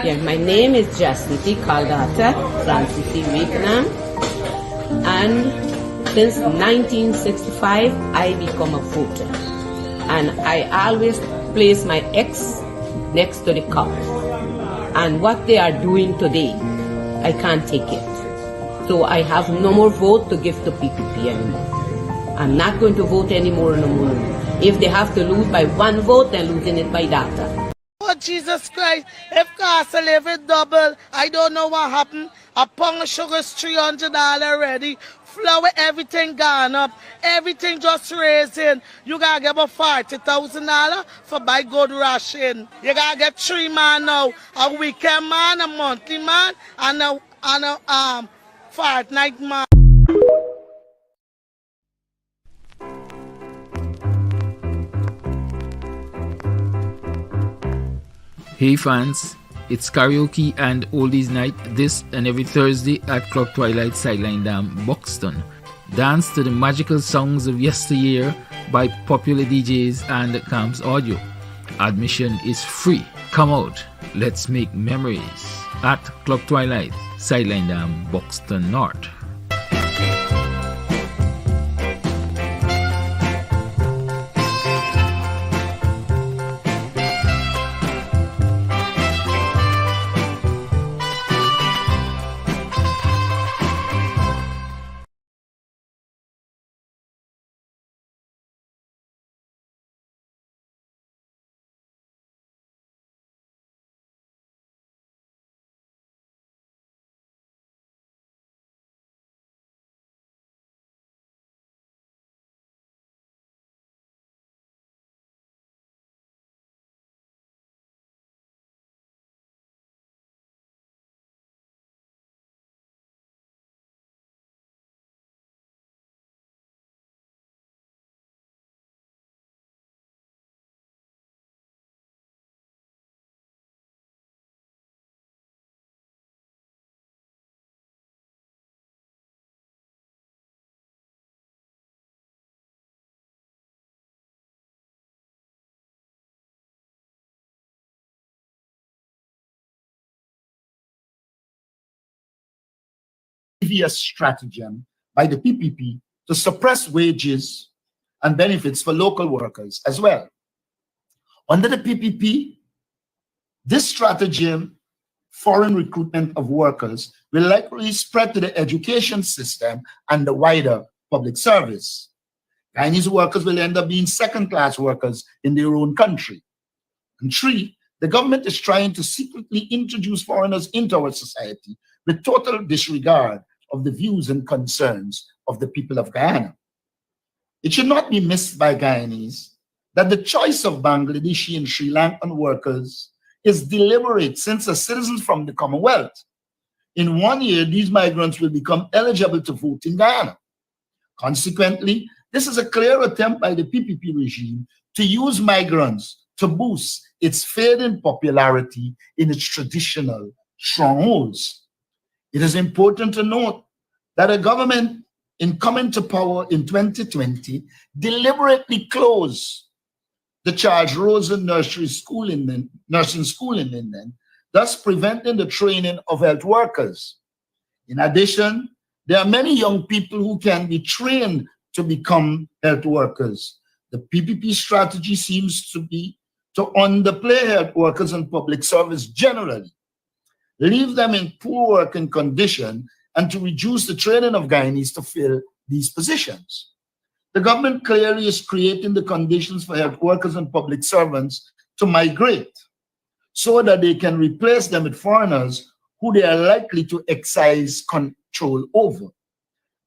Yeah, my name is Jasmine Caldata Francis Wakenham, and since 1965 I become a voter, and I always place my ex next to the cup, and what they are doing today, I can't take it. So I have no more vote to give to PPP anymore. I'm not going to vote anymore no more. If they have to lose by one vote, they're losing it by data. Oh, Jesus Christ, if cost of living double, I don't know what happened. A pound of sugar is $300 already. Flour, everything gone up. Everything just raising. You gotta get about $40,000 for buy good ration. You gotta get 3 man now. A weekend man, a monthly man, and a fortnight man. Hey fans, it's karaoke and oldies night this and every Thursday at Clock Twilight Sideline Dam, Buxton. Dance to the magical songs of yesteryear by popular DJs and Camps Audio. Admission is free. Come out, let's make memories at Clock Twilight Sideline Dam, Buxton North. Previous stratagem by the PPP to suppress wages and benefits for local workers as well. Under the PPP, this stratagem, foreign recruitment of workers, will likely spread to the education system and the wider public service. Guyanese workers will end up being second-class workers in their own country. And 3, the government is trying to secretly introduce foreigners into our society with total disregard of the views and concerns of the people of Guyana. It should not be missed by Guyanese that the choice of Bangladeshi and Sri Lankan workers is deliberate, since as citizens from the Commonwealth. In 1 year, these migrants will become eligible to vote in Guyana. Consequently, this is a clear attempt by the PPP regime to use migrants to boost its fading popularity in its traditional strongholds. It is important to note that a government in coming to power in 2020 deliberately closed the Charles Rosen nursing school in Linden, thus preventing the training of health workers. In addition, there are many young people who can be trained to become health workers. The PPP strategy seems to be to underplay health workers and public service generally, leave them in poor working condition, and to reduce the training of Guyanese to fill these positions. The government clearly is creating the conditions for health workers and public servants to migrate so that they can replace them with foreigners who they are likely to exercise control over.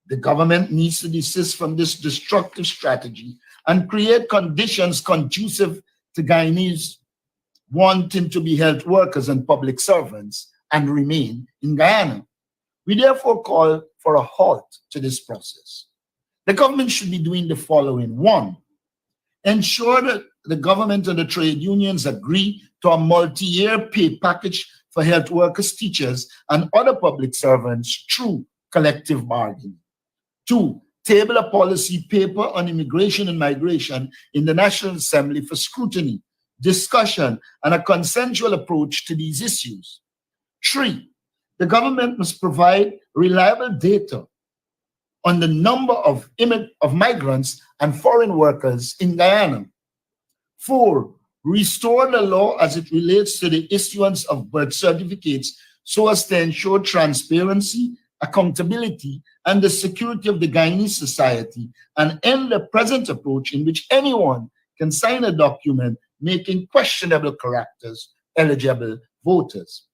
The government needs to desist from this destructive strategy and create conditions conducive to Guyanese wanting to be health workers and public servants and remain in Guyana. We therefore call for a halt to this process. The government should be doing the following. 1, ensure that the government and the trade unions agree to a multi-year pay package for health workers, teachers, and other public servants through collective bargaining. 2, table a policy paper on immigration and migration in the National Assembly for scrutiny discussion, and a consensual approach to these issues. 3, the government must provide reliable data on the number of migrants and foreign workers in Guyana. 4, restore the law as it relates to the issuance of birth certificates so as to ensure transparency, accountability, and the security of the Guyanese society, and end the present approach in which anyone can sign a document making questionable characters eligible voters.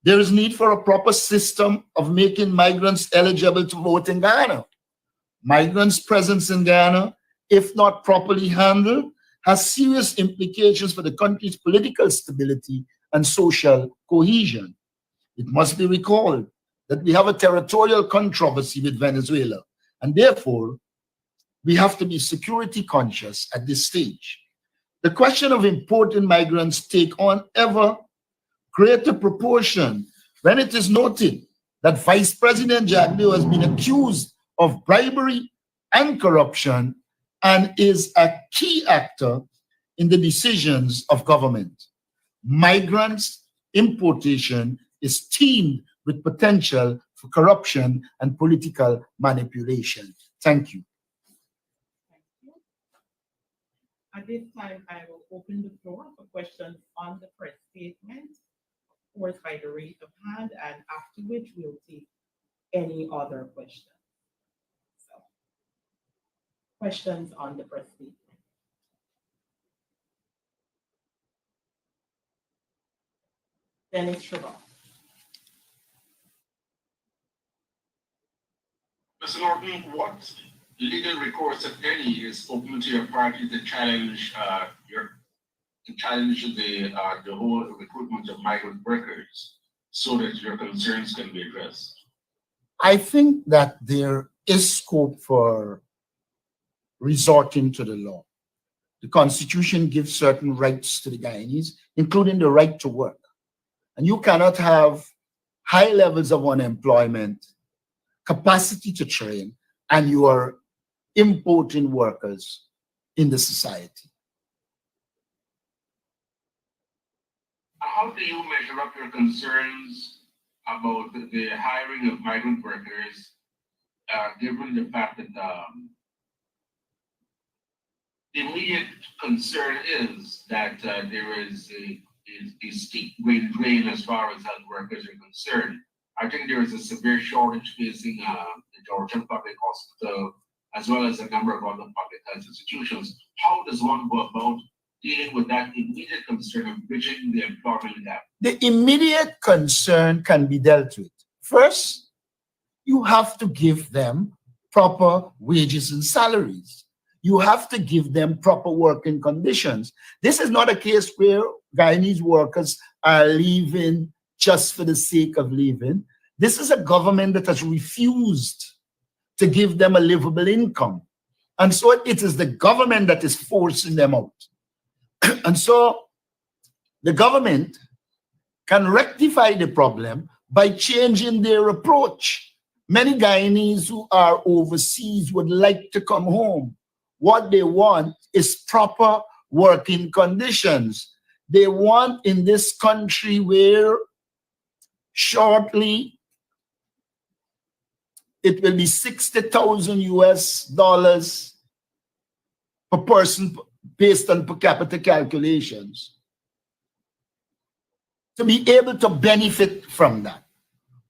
There is need for a proper system of making migrants eligible to vote in Guyana. Migrants' presence in Guyana, if not properly handled, has serious implications for the country's political stability and social cohesion. It must be recalled that we have a territorial controversy with Venezuela, and therefore we have to be security conscious at this stage. The question of importing migrants take on ever greater proportion when it is noted that Vice President Jagdeo has been accused of bribery and corruption and is a key actor in the decisions of government. Migrants importation is teamed with potential for corruption and political manipulation. Thank you. Thank you. At this time, I will open the floor for questions on the press statement, of course, by the raise of hand, and after which we'll take any other questions. So, questions on the press statement. Dennis Shabbat. Mr. Norton, what legal recourse, if any, is open to your party to challenge the whole recruitment of migrant workers so that your concerns can be addressed? I think that there is scope for resorting to the law. The Constitution gives certain rights to the Guyanese, including the right to work. And you cannot have high levels of unemployment, capacity to train, and you are importing workers in the society. How do you measure up your concerns about the hiring of migrant workers, given the fact that the immediate concern is that there is a steep wage drain as far as health workers are concerned? I think there is a severe shortage facing the Georgian Public Hospital, as well as a number of other public health institutions. How does one go about dealing with that immediate concern of bridging the employment gap? The immediate concern can be dealt with. First, you have to give them proper wages and salaries. You have to give them proper working conditions. This is not a case where Guyanese workers are leaving just for the sake of leaving. This is a government that has refused to give them a livable income. And so it is the government that is forcing them out. And so the government can rectify the problem by changing their approach. Many Guyanese who are overseas would like to come home. What they want is proper working conditions. They want in this country where shortly it will be $60,000 US per person based on per capita calculations, to be able to benefit from that.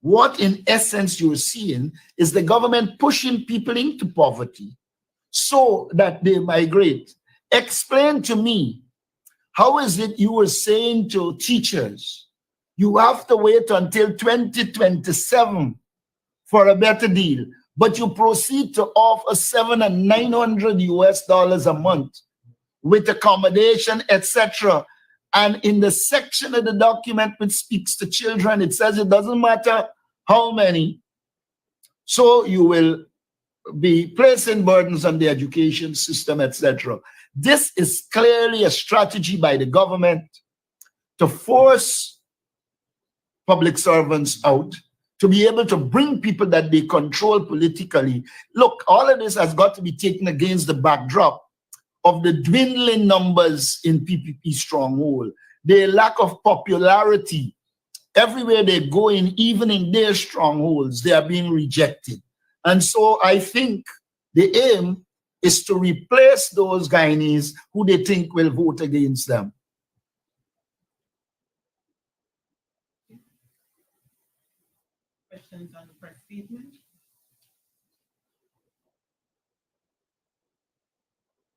What in essence you're seeing is the government pushing people into poverty so that they migrate. Explain to me, how is it you were saying to teachers, you have to wait until 2027 for a better deal, but you proceed to offer $700 and $900 US a month with accommodation, etc. And in the section of the document which speaks to children, it says it doesn't matter how many. So you will be placing burdens on the education system, etc. This is clearly a strategy by the government to force public servants out, to be able to bring people that they control politically. Look, all of this has got to be taken against the backdrop of the dwindling numbers in PPP stronghold, their lack of popularity. Everywhere they go in, even in their strongholds, they are being rejected. And so I think the aim is to replace those Guyanese who they think will vote against them. Questions on the press statement?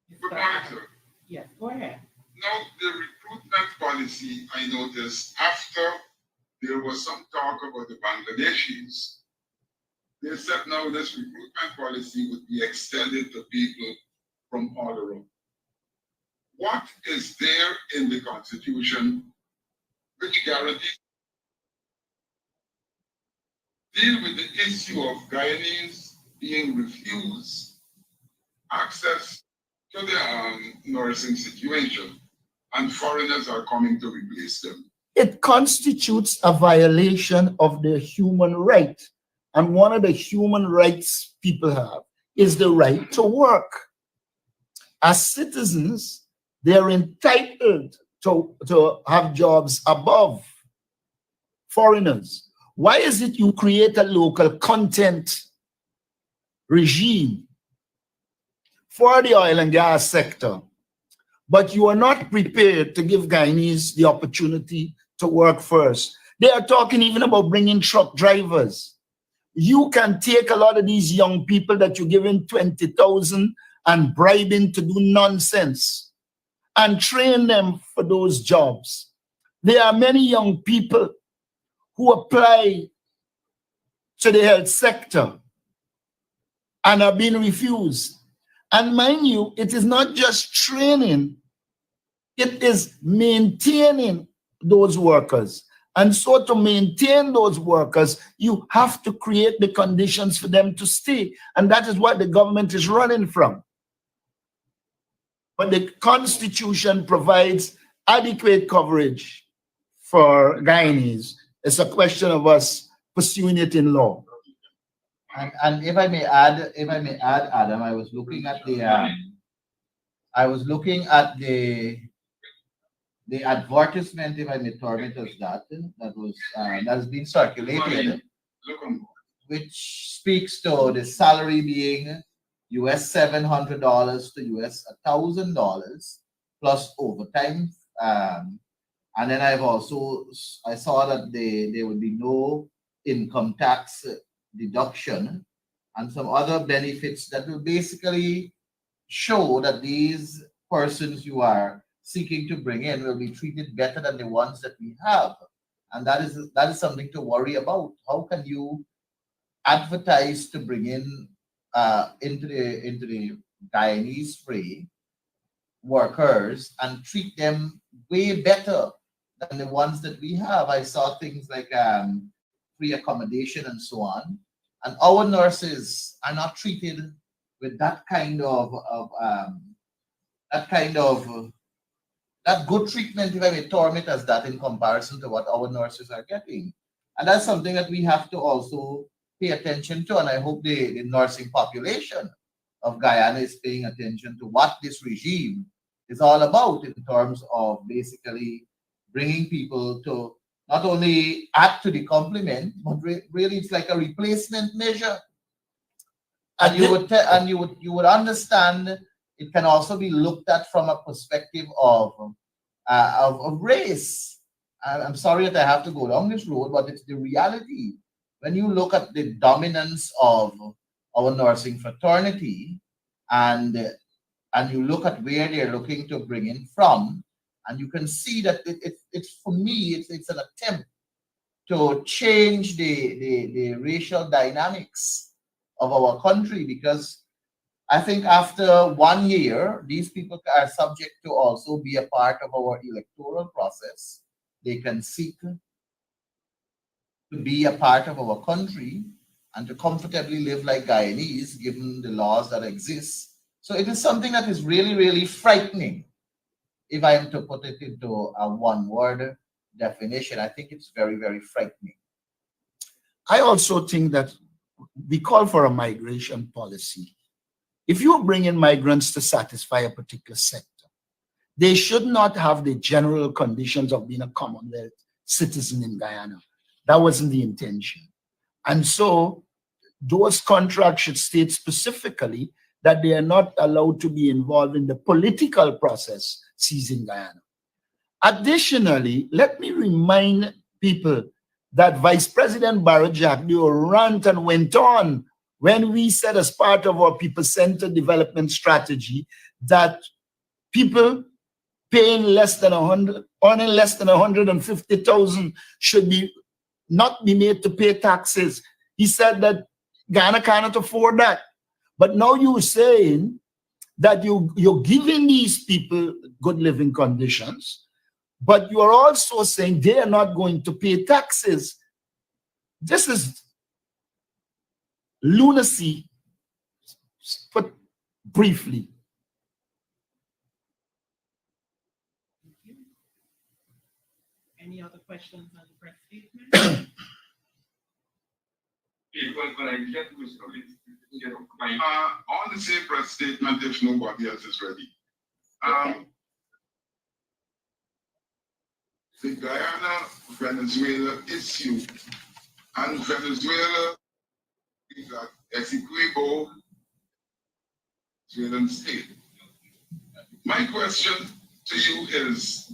Good morning, sir. Yes, go ahead. Now, the recruitment policy, I noticed after there was some talk about the Bangladeshis, they said now this recruitment policy would be extended to people from all around. What is there in the Constitution which guarantees deal with the issue of Guyanese being refused access to their nursing situation and foreigners are coming to replace them? It constitutes a violation of their human right. And one of the human rights people have is the right to work. As citizens, they're entitled to have jobs above foreigners. Why is it you create a local content regime for the oil and gas sector, but you are not prepared to give Guyanese the opportunity to work first? They are talking even about bringing truck drivers. You can take a lot of these young people that you're giving 20,000 and bribing to do nonsense and train them for those jobs. There are many young people who apply to the health sector and are being refused. And mind you, it is not just training, it is maintaining those workers. And so to maintain those workers, you have to create the conditions for them to stay. And that is what the government is running from. But the Constitution provides adequate coverage for Guyanese. It's a question of us pursuing it in law. And if I may add, Adam, I was looking at the advertisement, if I may term it as that has been circulated, which speaks to the salary being US $700 to US $1,000 plus overtime. And then I saw that there would be no income tax deduction and some other benefits that will basically show that these persons you are seeking to bring in will be treated better than the ones that we have. And that is something to worry about. How can you advertise to bring in into the Guyanese free workers and treat them way better than the ones that we have? I saw things like free accommodation and so on. And our nurses are not treated with that good treatment, if I may term it as that, in comparison to what our nurses are getting. And that's something that we have to also pay attention to. And I hope the nursing population of Guyana is paying attention to what this regime is all about in terms of basically bringing people to not only add to the complement, but really it's like a replacement measure. And you would understand it can also be looked at from a perspective of race. I'm sorry that I have to go down this road, but it's the reality. When you look at the dominance of our nursing fraternity and you look at where they're looking to bring in from, and you can see that it's for me, it's an attempt to change the racial dynamics of our country, because I think after 1 year, these people are subject to also be a part of our electoral process. They can seek to be a part of our country and to comfortably live like Guyanese, given the laws that exist. So it is something that is really, really frightening. If I am to put it into a one-word definition, I think it's very, very frightening. I also think that we call for a migration policy if you bring in migrants to satisfy a particular sector, they should not have the general conditions of being a Commonwealth citizen in Guyana. That wasn't the intention. And so those contracts should state specifically that they are not allowed to be involved in the political process seizing Guyana. Additionally, let me remind people that Vice President Barrett Jack rant and went on when we said, as part of our people-centered development strategy, that people paying less than 100, earning less than 150,000 should not be made to pay taxes. He said that Ghana cannot afford that. But now you're saying that you're giving these people good living conditions, but you are also saying they are not going to pay taxes. This is lunacy, put briefly. Any other questions on the press statement? On the same press statement, if nobody else is ready. The Guyana-Venezuela issue, and Venezuela is an Essequibo Venezuelan state. My question to you is,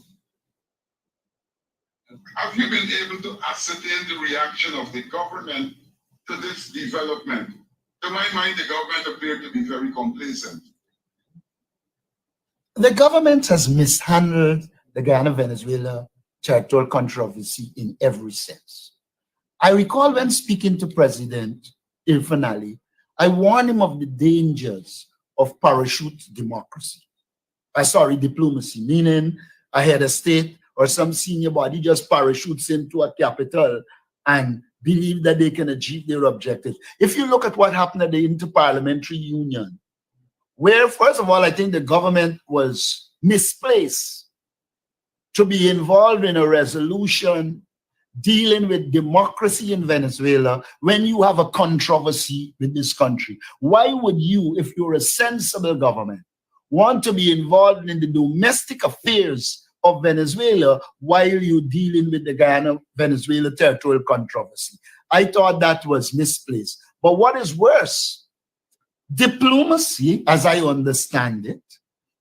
have you been able to ascertain the reaction of the government to this development? To my mind, the government appeared to be very complacent. The government has mishandled the Guyana-Venezuela territorial controversy in every sense. I recall when speaking to President Irfan Ali, I warned him of the dangers of parachute democracy. Diplomacy, meaning a head of state or some senior body just parachutes into a capital and believe that they can achieve their objectives. If you look at what happened at the Interparliamentary Union, where, first of all, I think the government was misplaced to be involved in a resolution dealing with democracy in Venezuela when you have a controversy with this country. Why would you, if you're a sensible government, want to be involved in the domestic affairs of Venezuela while you're dealing with the Guyana-Venezuela territorial controversy? I thought that was misplaced. But what is worse, diplomacy, as I understand it,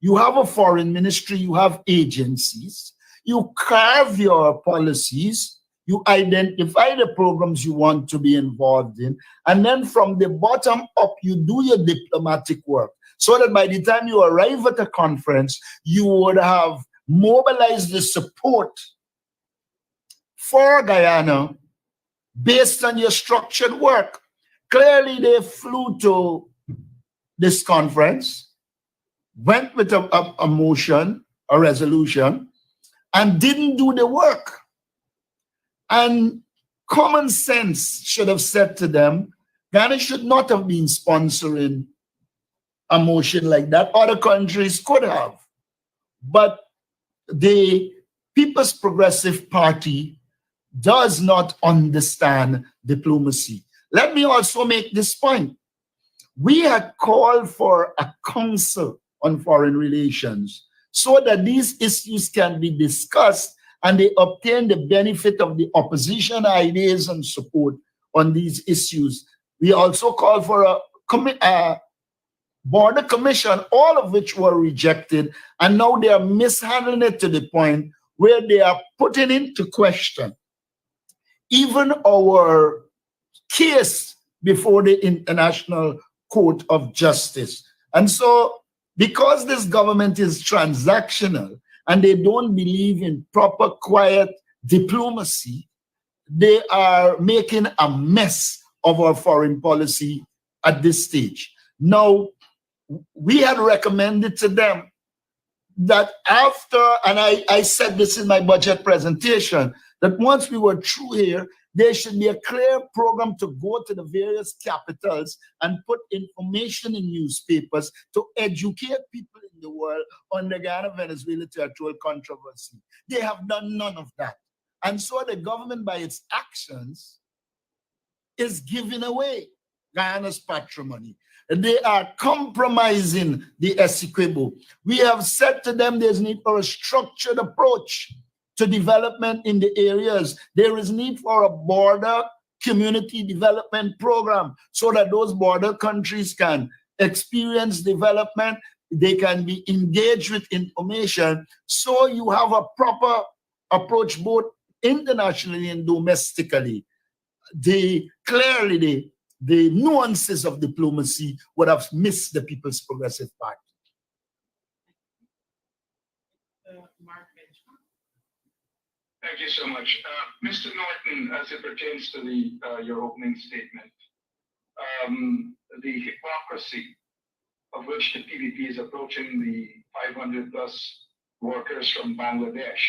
you have a foreign ministry, you have agencies, you carve your policies, you identify the programs you want to be involved in, and then from the bottom up, you do your diplomatic work so that by the time you arrive at a conference, you would have mobilized the support for Guyana based on your structured work. Clearly, they flew to this conference, went with a motion, a resolution, and didn't do the work. And common sense should have said to them, Ghana should not have been sponsoring a motion like that. Other countries could have. But the People's Progressive Party does not understand diplomacy. Let me also make this point. We had called for a council on foreign relations so that these issues can be discussed and they obtain the benefit of the opposition ideas and support on these issues. We also called for a border commission, all of which were rejected, and now they are mishandling it to the point where they are putting into question even our case before the International Court of Justice. And so, because this government is transactional and they don't believe in proper, quiet diplomacy, they are making a mess of our foreign policy at this stage. Now, we had recommended to them that after, and I said this in my budget presentation, that once we were through here, there should be a clear program to go to the various capitals and put information in newspapers to educate people in the world on the Guyana-Venezuela territorial controversy. They have done none of that. And so the government, by its actions, is giving away Guyana's patrimony. They are compromising the Essequibo. We have said to them there's need for a structured approach to development in the areas. There is need for a border community development program so that those border countries can experience development, they can be engaged with information, so you have a proper approach both internationally and domestically. Clearly the nuances of diplomacy would have missed the People's Progressive Party. Thank you so much. Mr. Norton, as it pertains to your opening statement, the hypocrisy of which the PPP is approaching the 500 plus workers from Bangladesh.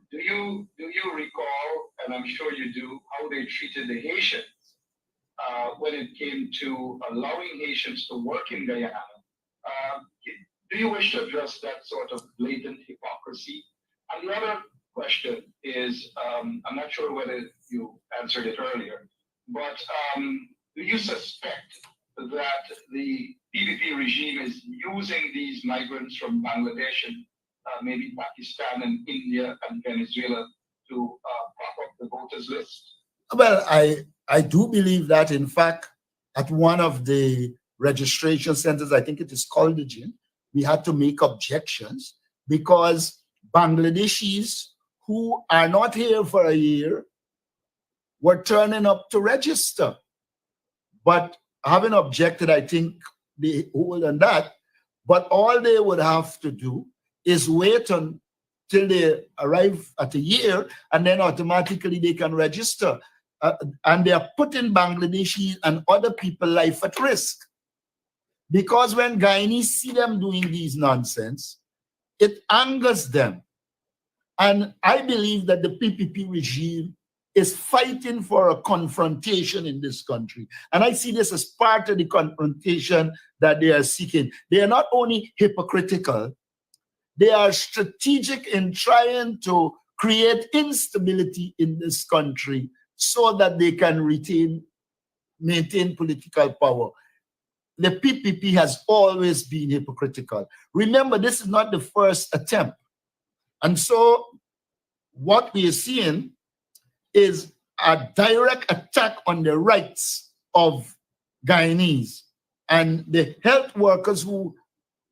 Do you recall, and I'm sure you do, how they treated the Haitians when it came to allowing Haitians to work in Guyana? Do you wish to address that sort of blatant hypocrisy? And the other question is, I'm not sure whether you answered it earlier, but do you suspect that the PPP regime is using these migrants from Bangladesh and maybe Pakistan and India and Venezuela to prop up the voters list? Well, I do believe that, in fact, at one of the registration centers, I think it is called the gym, we had to make objections because Bangladeshis who are not here for a year were turning up to register. But having objected, I think they hold on that. But all they would have to do is wait until they arrive at a year, and then automatically they can register. And they are putting Bangladeshi and other people's life at risk. Because when Guyanese see them doing these nonsense, it angers them. And I believe that the PPP regime is fighting for a confrontation in this country. And I see this as part of the confrontation that they are seeking. They are not only hypocritical, they are strategic in trying to create instability in this country so that they can maintain political power. The PPP has always been hypocritical. Remember, this is not the first attempt. And so what we are seeing is a direct attack on the rights of Guyanese. And the health workers who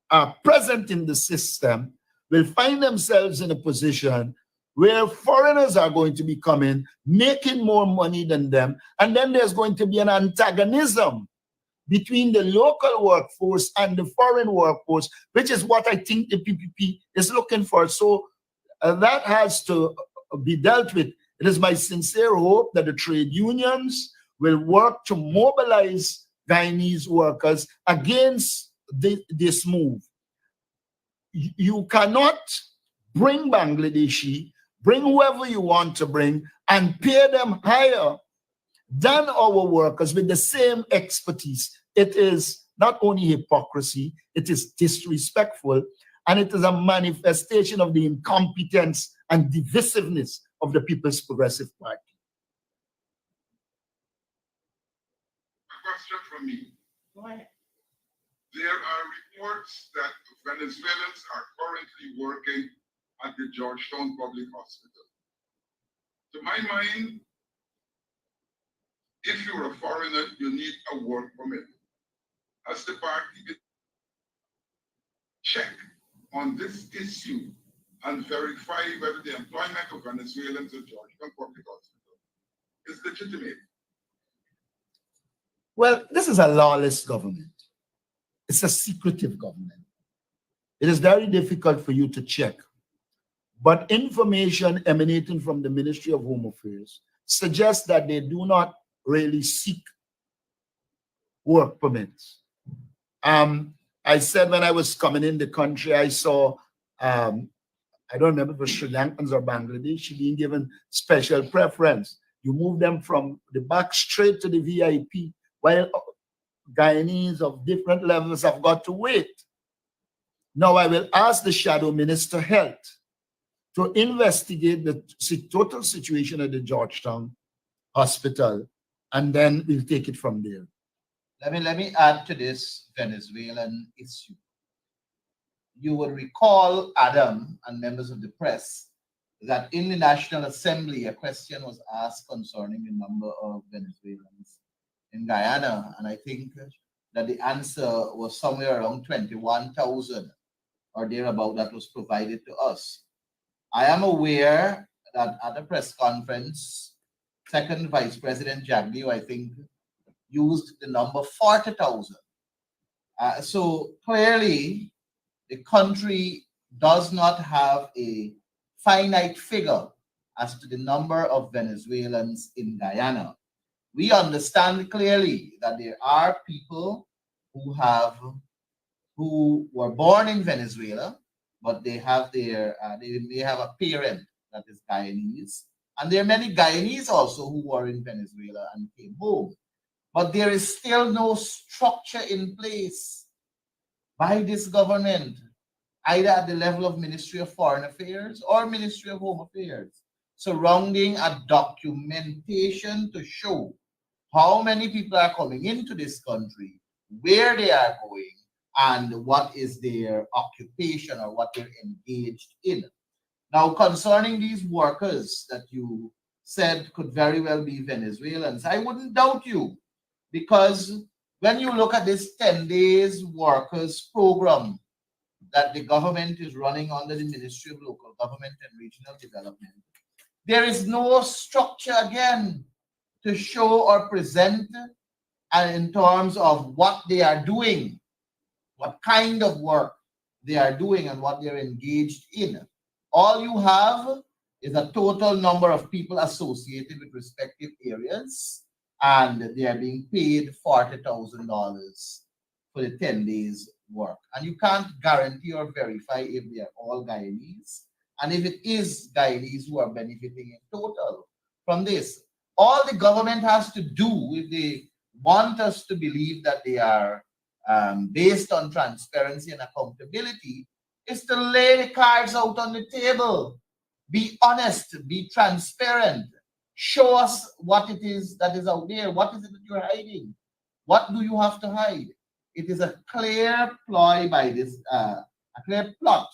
are present in the system will find themselves in a position where foreigners are going to be coming, making more money than them, and then there's going to be an antagonism between the local workforce and the foreign workforce, which is what I think the PPP is looking for. So that has to be dealt with. It is my sincere hope that the trade unions will work to mobilize Guyanese workers against this move. You cannot bring Bangladeshi, bring whoever you want to bring, and pay them higher than our workers with the same expertise. It is not only hypocrisy, it is disrespectful, and it is a manifestation of the incompetence and divisiveness of the People's Progressive Party. A question from me. Go ahead. There are reports that Venezuelans are currently working at the Georgetown Public Hospital. To my mind, if you're a foreigner, you need a work permit. As the party check on this issue and verify whether the employment of Venezuelans at Georgetown Public Hospital is legitimate. Well, this is a lawless government. It's a secretive government. It is very difficult for you to check. But information emanating from the Ministry of Home Affairs suggests that they do not really seek work permits. I said when I was coming in the country, I saw, I don't remember if it was Sri Lankans or Bangladesh being given special preference. You move them from the back straight to the VIP, while Guyanese of different levels have got to wait. Now I will ask the Shadow Minister of Health to investigate the total situation at the Georgetown Hospital, and then we'll take it from there. Let me add to this Venezuelan issue. You will recall, Adam and members of the press, that in the National Assembly, a question was asked concerning the number of Venezuelans in Guyana, and I think that the answer was somewhere around 21,000 or thereabout that was provided to us. I am aware that at a press conference, Second Vice President Jaglio, I think, used the number 40,000. So clearly, the country does not have a finite figure as to the number of Venezuelans in Guyana. We understand clearly that there are people who were born in Venezuela, but they have they may have a parent that is Guyanese, and there are many Guyanese also who were in Venezuela and came home. But there is still no structure in place by this government, either at the level of Ministry of Foreign Affairs or Ministry of Home Affairs, surrounding a documentation to show how many people are coming into this country, where they are going, and what is their occupation or what they're engaged in. Now, concerning these workers that you said could very well be Venezuelans, I wouldn't doubt you, because when you look at this 10 days workers program that the government is running under the Ministry of Local Government and Regional Development, there is no structure again to show or present in terms of what they are doing, what kind of work they are doing, and what they're engaged in. All you have is a total number of people associated with respective areas, and they are being paid $40,000 for the 10 days work. And you can't guarantee or verify if they are all Guyanese, and if it is Guyanese who are benefiting in total from this. All the government has to do, if they want us to believe that they are based on transparency and accountability, is to lay the cards out on the table. Be honest, be transparent. Show us what it is that is out there. What is it that you're hiding? What do you have to hide? It is a clear ploy by this, a clear plot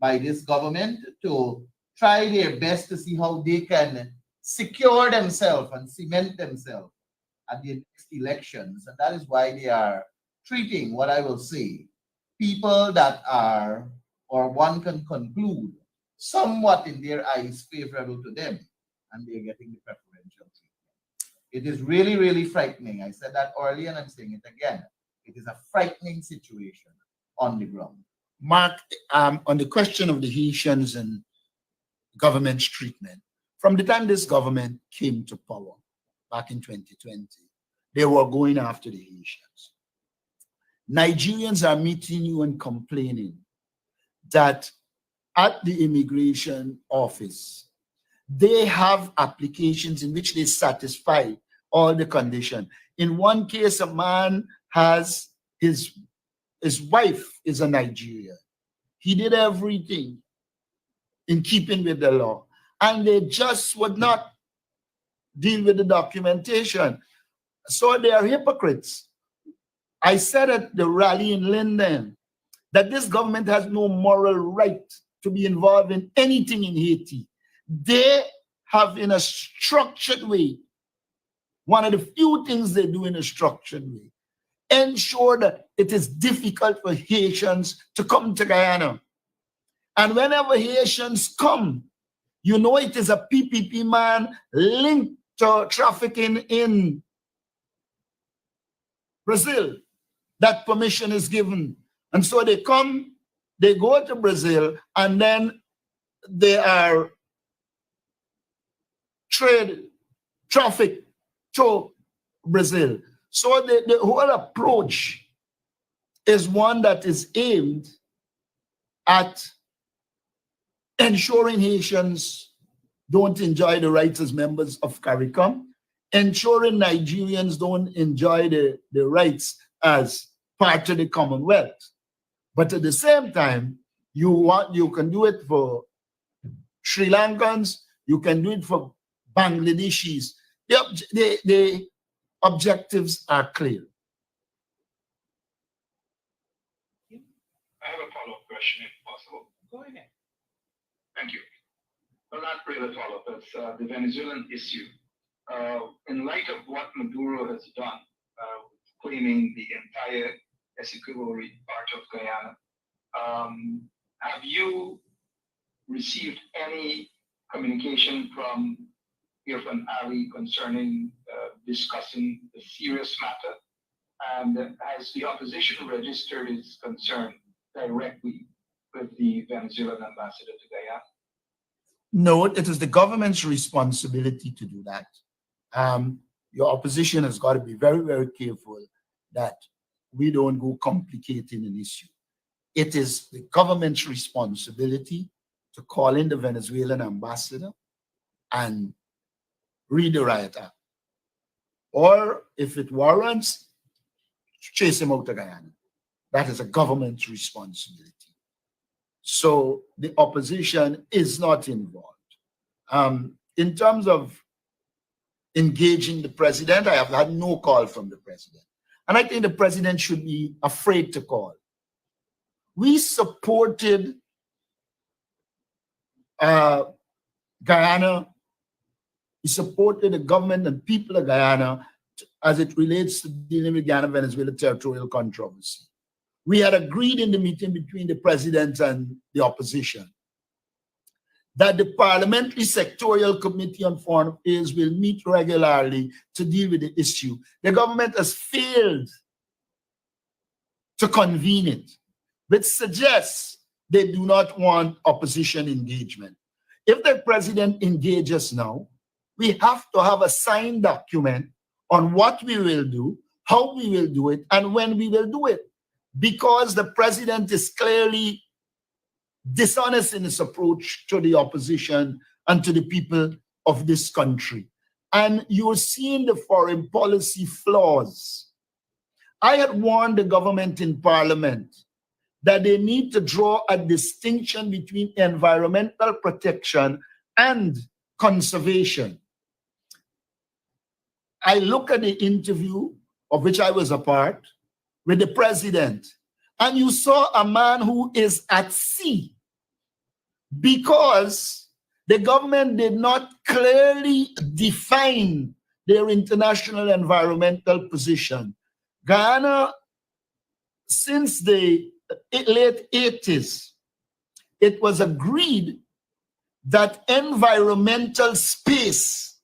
by this government to try their best to see how they can secure themselves and cement themselves at the next elections. And that is why they are treating, what I will say, people that are, or one can conclude, somewhat in their eyes favorable to them, and they're getting the preferential treatment. It is really, really frightening. I said that earlier and I'm saying it again. It is a frightening situation on the ground. Mark, on the question of the Haitians and government's treatment, from the time this government came to power back in 2020, they were going after the Haitians. Nigerians are meeting you and complaining that at the immigration office, they have applications in which they satisfy all the conditions. In one case, a man has his wife is a Nigerian. He did everything in keeping with the law, and they just would not deal with the documentation. So they are hypocrites. I said at the rally in Linden that this government has no moral right to be involved in anything in Haiti. They have, in a structured way, one of the few things they do in a structured way, ensure that it is difficult for Haitians to come to Guyana. And whenever Haitians come, you know it is a PPP man linked to trafficking in Brazil. That permission is given. And so they come, they go to Brazil, and then they are trafficked to Brazil. So the whole approach is one that is aimed at ensuring Haitians don't enjoy the rights as members of CARICOM, ensuring Nigerians don't enjoy the rights as part of the Commonwealth. But at the same time, you can do it for Sri Lankans, you can do it for Bangladeshis. The objectives are clear. have a follow-up question, if possible. Go ahead. Thank you. Well, not really a follow-up. It's the Venezuelan issue. In light of what Maduro has done, claiming the entire Essequibo part of Guyana, have you received any communication from Irfan Ali concerning discussing the serious matter? And has the opposition registered its concern directly with the Venezuelan ambassador to Guyana? No, it is the government's responsibility to do that. Your opposition has got to be very, very careful that we don't go complicating an issue. It is the government's responsibility to call in the Venezuelan ambassador and read the riot act. Or if it warrants, chase him out of Guyana. That is a government's responsibility. So the opposition is not involved. In terms of engaging the president, I have had no call from the president. And I think the president should be afraid to call. We supported Guyana. We supported the government and people of Guyana as it relates to dealing with Guyana-Venezuela territorial controversy. We had agreed in the meeting between the president and the opposition that the Parliamentary Sectorial Committee on Foreign Affairs will meet regularly to deal with the issue. The government has failed to convene it, which suggests they do not want opposition engagement. If the president engages now, we have to have a signed document on what we will do, how we will do it, and when we will do it. Because the president is clearly dishonest in his approach to the opposition and to the people of this country. And you're seeing the foreign policy flaws. I had warned the government in Parliament that they need to draw a distinction between environmental protection and conservation. I look at the interview of which I was a part with the president, and you saw a man who is at sea because the government did not clearly define their international environmental position. Guyana, since the late 80s, it was agreed that environmental space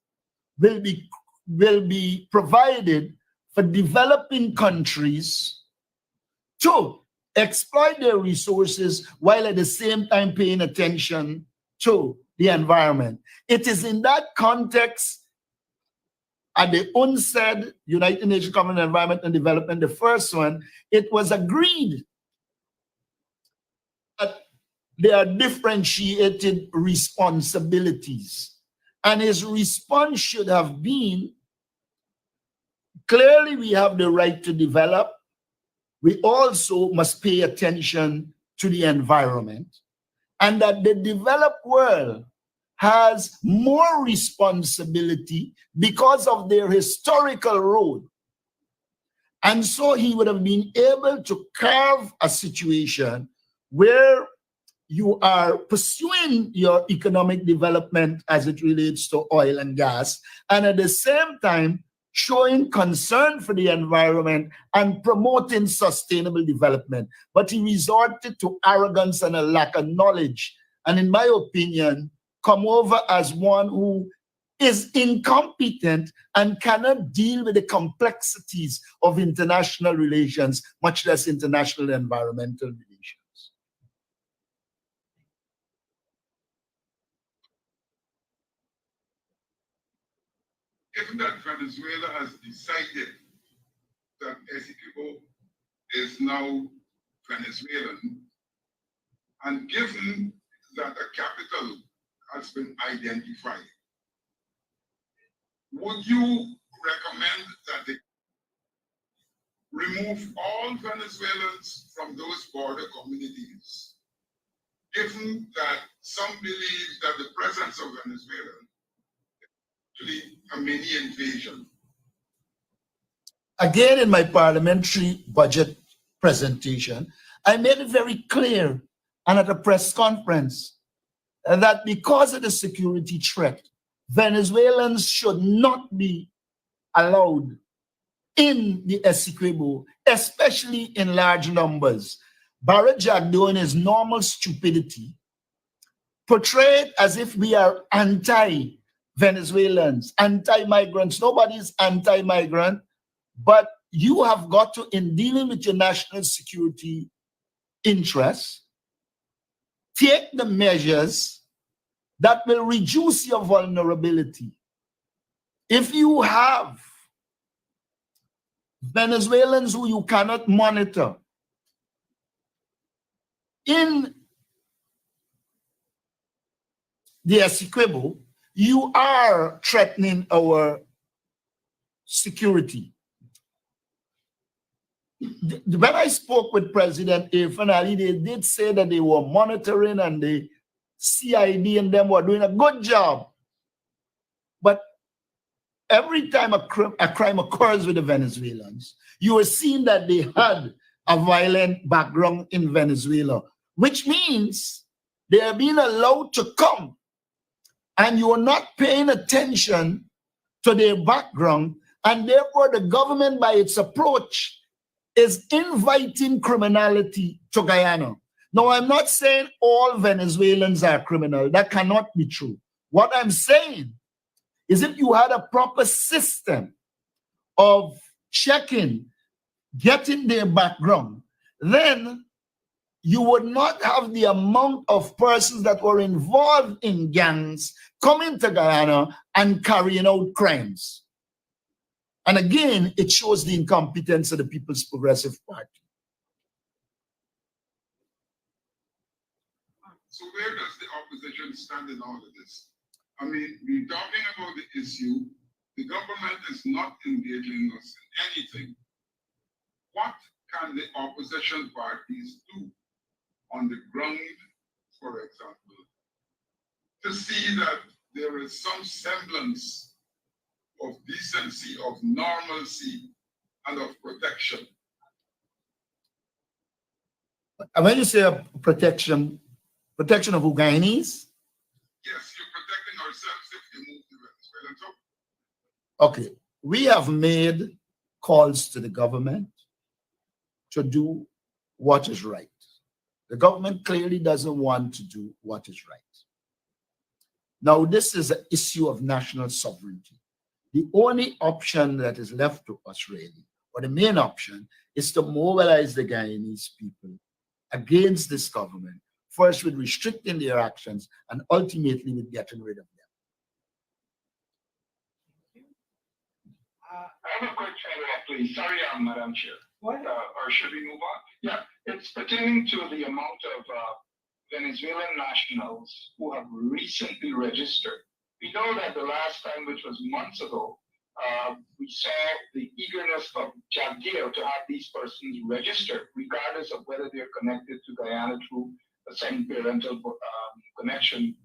will be provided for developing countries to exploit their resources while at the same time paying attention to the environment. It is in that context, at the UNCED, United Nations Common Environment and Development, the first one, it was agreed that there are differentiated responsibilities. And his response should have been, clearly we have the right to develop. We also must pay attention to the environment, and that the developed world has more responsibility because of their historical role. And so he would have been able to carve a situation where you are pursuing your economic development as it relates to oil and gas, and at the same time showing concern for the environment and promoting sustainable development. But he resorted to arrogance and a lack of knowledge, and in my opinion, come over as one who is incompetent and cannot deal with the complexities of international relations, much less international environmental relations. Given that Venezuela has decided that Essequibo is now Venezuelan, and given that a capital has been identified, would you recommend that they remove all Venezuelans from those border communities, given that some believe that the presence of Venezuela actually a mini invasion? Again, in my parliamentary budget presentation, I made it very clear and at a press conference that because of the security threat, Venezuelans should not be allowed in the Essequibo, especially in large numbers. Barra Jack, doing his normal stupidity, portrayed as if we are anti-Venezuelans, anti-migrants. Nobody's anti-migrant, but you have got to, in dealing with your national security interests, take the measures that will reduce your vulnerability. If you have Venezuelans who you cannot monitor in the Essequibo, you are threatening our security. When I spoke with President Irfan Ali, they did say that they were monitoring and the CID and them were doing a good job. But every time a crime occurs with the Venezuelans, you are seeing that they had a violent background in Venezuela, which means they are being allowed to come and you are not paying attention to their background, and therefore the government by its approach is inviting criminality to Guyana. Now, I'm not saying all Venezuelans are criminal. That cannot be true. What I'm saying is if you had a proper system of checking, getting their background, then you would not have the amount of persons that were involved in gangs coming to Guyana and carrying out crimes. And again, it shows the incompetence of the People's Progressive Party. So where does the opposition stand in all of this? I mean, we're talking about the issue. The government is not engaging us in anything. What can the opposition parties do on the ground, for example, to see that there is some semblance of decency, of normalcy, and of protection? And when you say protection of who, Guyanese? Yes, you're protecting ourselves if you move to Venezuela. Okay, we have made calls to the government to do what is right. The government clearly doesn't want to do what is right. Now, this is an issue of national sovereignty. The only option that is left to us, really, or the main option, is to mobilize the Guyanese people against this government, first with restricting their actions and ultimately with getting rid of them. I have a quick follow-up, please. Sorry, Madam Chair. What? Or should we move on? Yeah, it's pertaining to the amount of Venezuelan nationals who have recently registered. We know that the last time, which was months ago, we saw the eagerness of Jagdeo to have these persons registered, regardless of whether they're connected to Guyana through the same parental connection.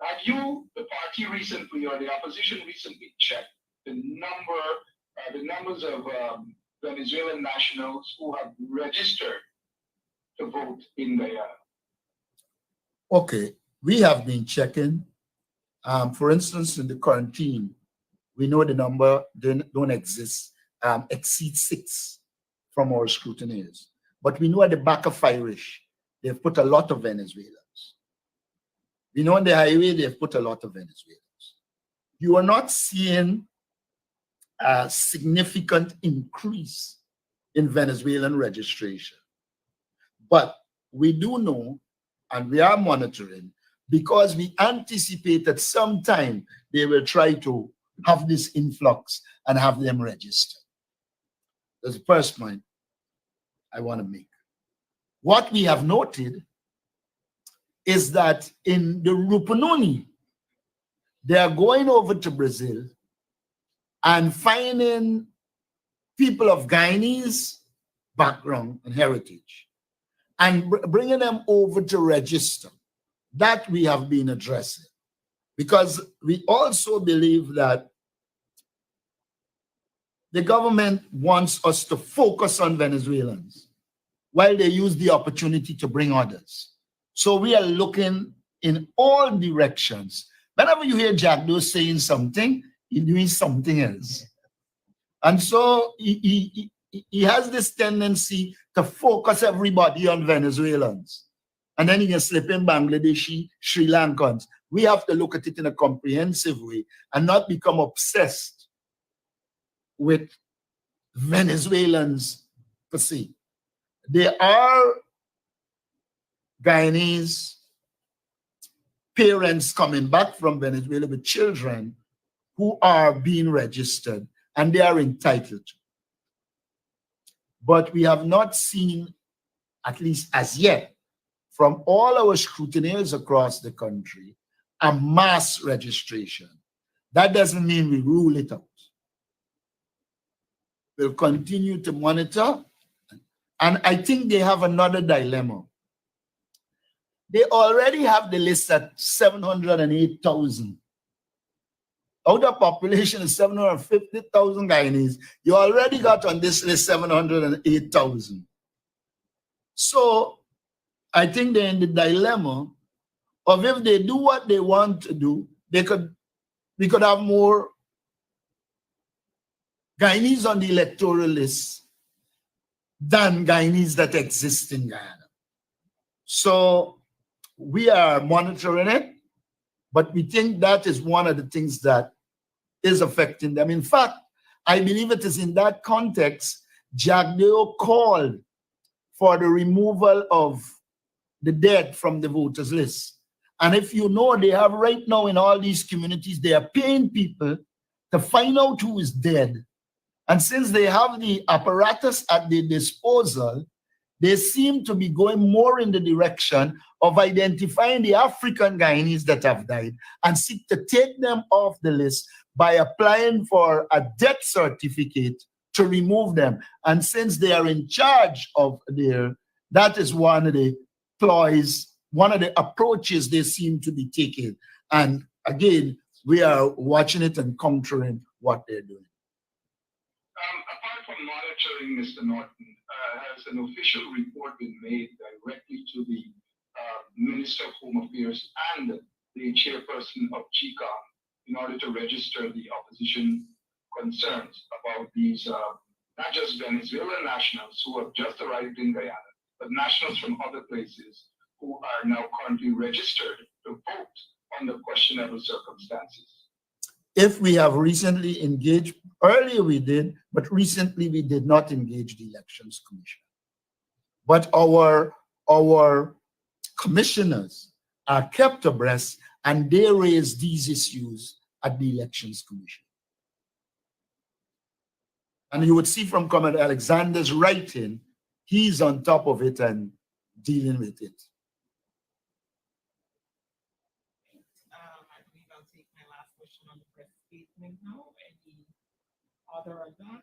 Have you, the party recently, or the opposition recently checked the numbers of Venezuelan nationals who have registered to vote in Guyana? Okay, we have been checking. For instance, in the quarantine, we know the number don't exceed 6 from our scrutineers. But we know at the back of Irish, they've put a lot of Venezuelans. We know on the highway, they've put a lot of Venezuelans. You are not seeing a significant increase in Venezuelan registration. But we do know, and we are monitoring, because we anticipate that sometime they will try to have this influx and have them register. That's the first point I want to make. What we have noted is that in the Rupununi, they are going over to Brazil and finding people of Guyanese background and heritage and bringing them over to register. That we have been addressing, because we also believe that the government wants us to focus on Venezuelans while they use the opportunity to bring others. So we are looking in all directions. Whenever you hear Jack Doe saying something, he's doing something else. And so he has this tendency to focus everybody on Venezuelans. And then he can slip in Bangladeshi, Sri Lankans. We have to look at it in a comprehensive way and not become obsessed with Venezuelans per se. There are Guyanese parents coming back from Venezuela with children who are being registered, and they are entitled to. But we have not seen, at least as yet, from all our scrutineers across the country, a mass registration. That doesn't mean we rule it out. We'll continue to monitor. And I think they have another dilemma. They already have the list at 708,000. Out of population is 750,000 Guyanese. You already got on this list 708,000. So I think they're in the dilemma of if they do what they want to do, we could have more Guyanese on the electoral list than Guyanese that exist in Guyana. So we are monitoring it, but we think that is one of the things that is affecting them. In fact, I believe it is in that context, Jack Doe called for the removal of the dead from the voters list. And if you know, they have right now in all these communities, they are paying people to find out who is dead. And since they have the apparatus at their disposal, they seem to be going more in the direction of identifying the African Guyanese that have died and seek to take them off the list by applying for a death certificate to remove them. And since they are in charge of that is one of the ploys, one of the approaches they seem to be taking. And again, we are watching it and countering what they're doing. Apart from monitoring, Mr. Norton, has an official report been made directly to the Minister of Home Affairs and the chairperson of GCOM in order to register the opposition concerns about these, not just Venezuelan nationals who have just arrived in Guyana, but nationals from other places who are now currently registered to vote under questionable circumstances? If we have recently engaged, earlier we did, but recently we did not engage the Elections Commission. But our commissioners are kept abreast and they raise these issues at the Elections Commission. And you would see from Commander Alexander's writing, he's on top of it and dealing with it. I believe I'll take my last question on the press statement now. Any other of that?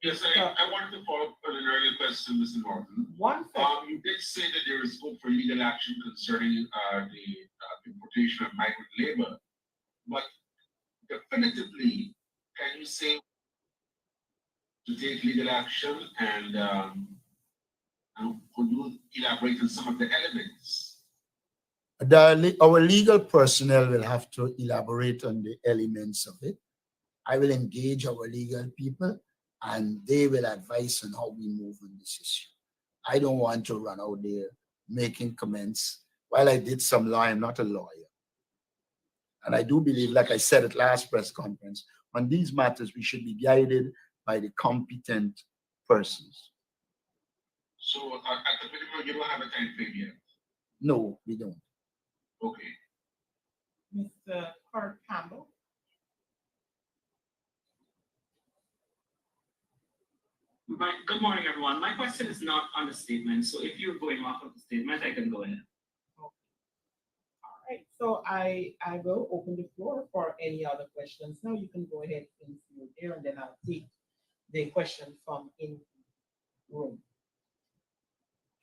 Yes, I wanted to follow up on an earlier question, Mr. Norton. You did say that there is scope for legal action concerning the importation of migrant labor, but definitively, can you say to take legal action and could you elaborate on some of the elements? Our legal personnel will have to elaborate on the elements of it. I will engage our legal people and they will advise on how we move on this issue. I don't want to run out there making comments. While I did some law, I'm not a lawyer. And I do believe, like I said at last press conference, on these matters, we should be guided by the competent persons. So at the minimum, you don't have a time frame yet? No, we don't. Okay. Mr. Kurt Campbell. Good morning, everyone. My question is not on the statement, so if you're going off of the statement, I can go ahead. Okay. All right, so I will open the floor for any other questions. Now you can go ahead and see there, and then I'll take the question from in the room.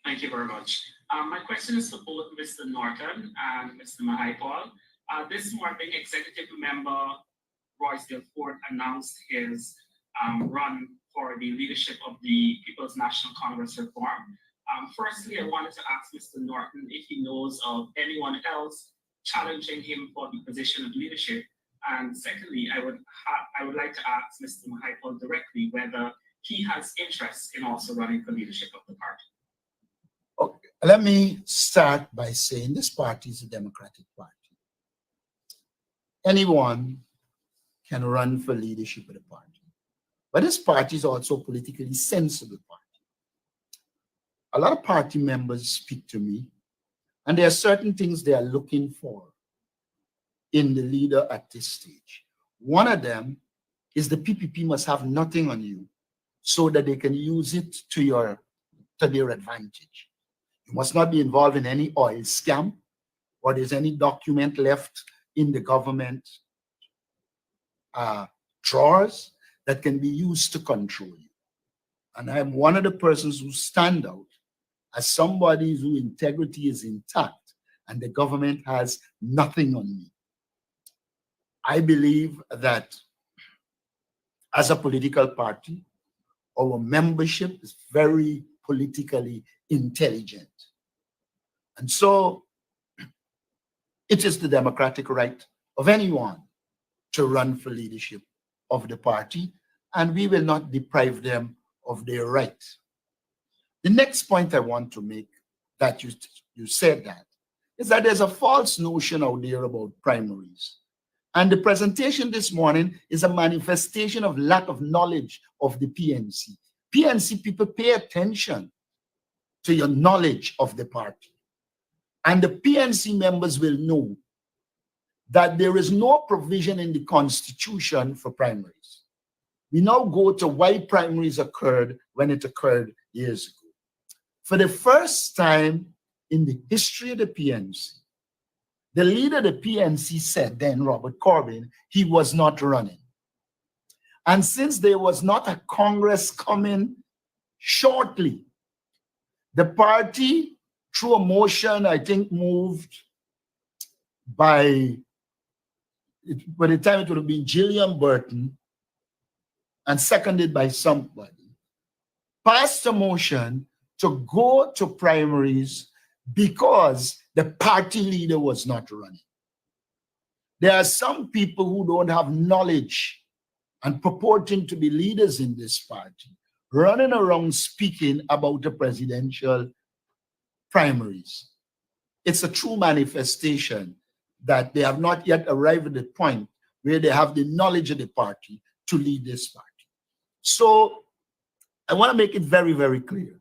Thank you very much. My question is for both Mr. Norton and Mr. Mahaipal. This morning, Executive Member Royce Delfort announced his run for the leadership of the People's National Congress Reform. Firstly, I wanted to ask Mr. Norton if he knows of anyone else challenging him for the position of leadership. And secondly, I would like to ask Mr. Mahaipal directly whether he has interest in also running for leadership of the party. Okay. Let me start by saying this party is a democratic party. Anyone can run for leadership of the party. But this party is also a politically sensible party. A lot of party members speak to me, and there are certain things they are looking for in the leader at this stage. One of them is the PPP must have nothing on you so that they can use it to their advantage. You must not be involved in any oil scam, or there's any document left in the government drawers that can be used to control you. And I'm one of the persons who stand out as somebody whose integrity is intact and the government has nothing on me. I believe that as a political party, our membership is very politically intelligent. And so it is the democratic right of anyone to run for leadership of the party, and we will not deprive them of their right. The next point I want to make, that you said that, is that there's a false notion out there about primaries. And the presentation this morning is a manifestation of lack of knowledge of the PNC. PNC people, pay attention to your knowledge of the party. And the PNC members will know that there is no provision in the Constitution for primaries. We now go to why primaries occurred when it occurred years ago. For the first time in the history of the PNC, the leader of the PNC said then, Robert Corbyn, he was not running. And since there was not a Congress coming shortly, the party, through a motion, I think moved by the time it would have been Gillian Burton and seconded by somebody, passed a motion to go to primaries because the party leader was not running. There are some people who don't have knowledge and purporting to be leaders in this party running around speaking about the presidential primaries. It's a true manifestation that they have not yet arrived at the point where they have the knowledge of the party to lead this party. So I want to make it very, very clear.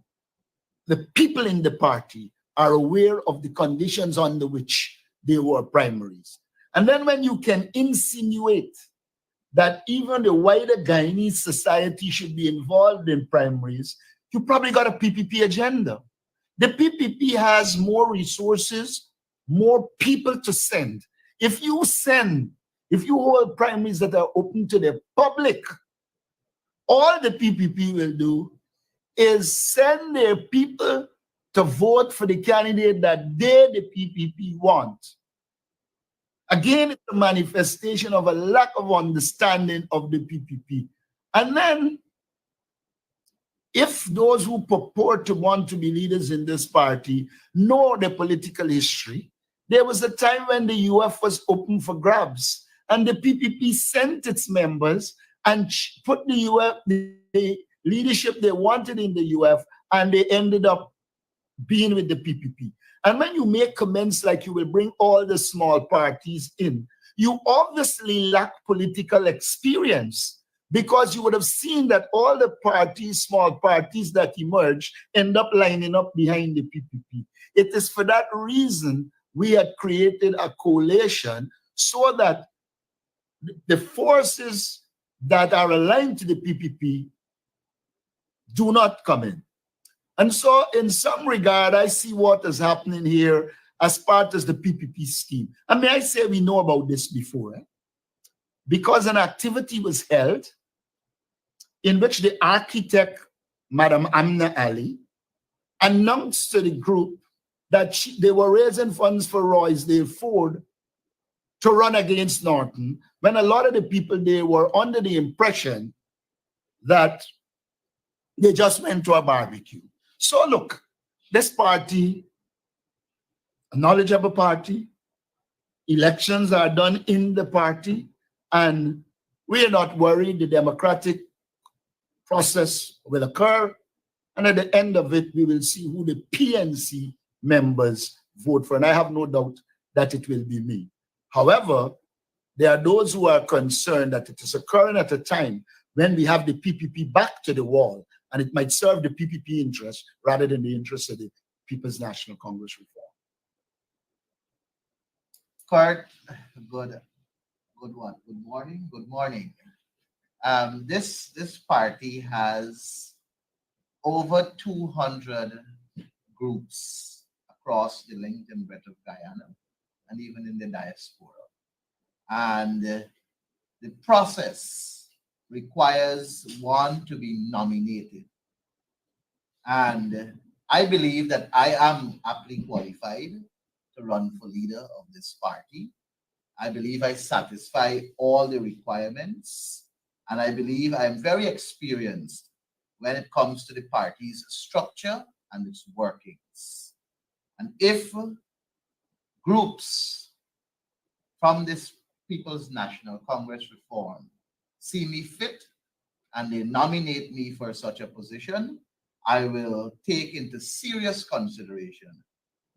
The people in the party are aware of the conditions under which they were primaries. And then when you can insinuate that even the wider Guyanese society should be involved in primaries, you probably got a PPP agenda. The PPP has more resources, more people to send. If you hold primaries that are open to the public, all the PPP will do is send their people to vote for the candidate that they, the PPP, want. Again, it's a manifestation of a lack of understanding of the PPP. And then, if those who purport to want to be leaders in this party know the political history, there was a time when the UF was open for grabs, and the PPP sent its members and put the UF, the leadership they wanted in the UF, and they ended up being with the PPP. And when you make comments like you will bring all the small parties in, you obviously lack political experience, because you would have seen that all the parties, small parties that emerge, end up lining up behind the PPP. It is for that reason we had created a coalition so that the forces that are aligned to the PPP do not come in. And so in some regard, I see what is happening here as part of the PPP scheme. And may I say we know about this before, because an activity was held in which the architect, Madam Amna Ali, announced to the group that they were raising funds for Roysdale Ford to run against Norton, when a lot of the people there were under the impression that They just went to a barbecue. So look, this party, a knowledgeable party, elections are done in the party, and we are not worried. The democratic process will occur, and at the end of it, we will see who the PNC members vote for, and I have no doubt that it will be me. However, there are those who are concerned that it is occurring at a time when we have the PPP back to the wall, and it might serve the PPP interest rather than the interest of the People's National Congress reform. Kurt, good one. Good morning. Good morning. This party has over 200 groups across the length and breadth of Guyana and even in the diaspora. And the process requires one to be nominated. And I believe that I am aptly qualified to run for leader of this party. I believe I satisfy all the requirements, and I believe I am very experienced when it comes to the party's structure and its workings. And if groups from this People's National Congress reform see me fit and they nominate me for such a position, I will take into serious consideration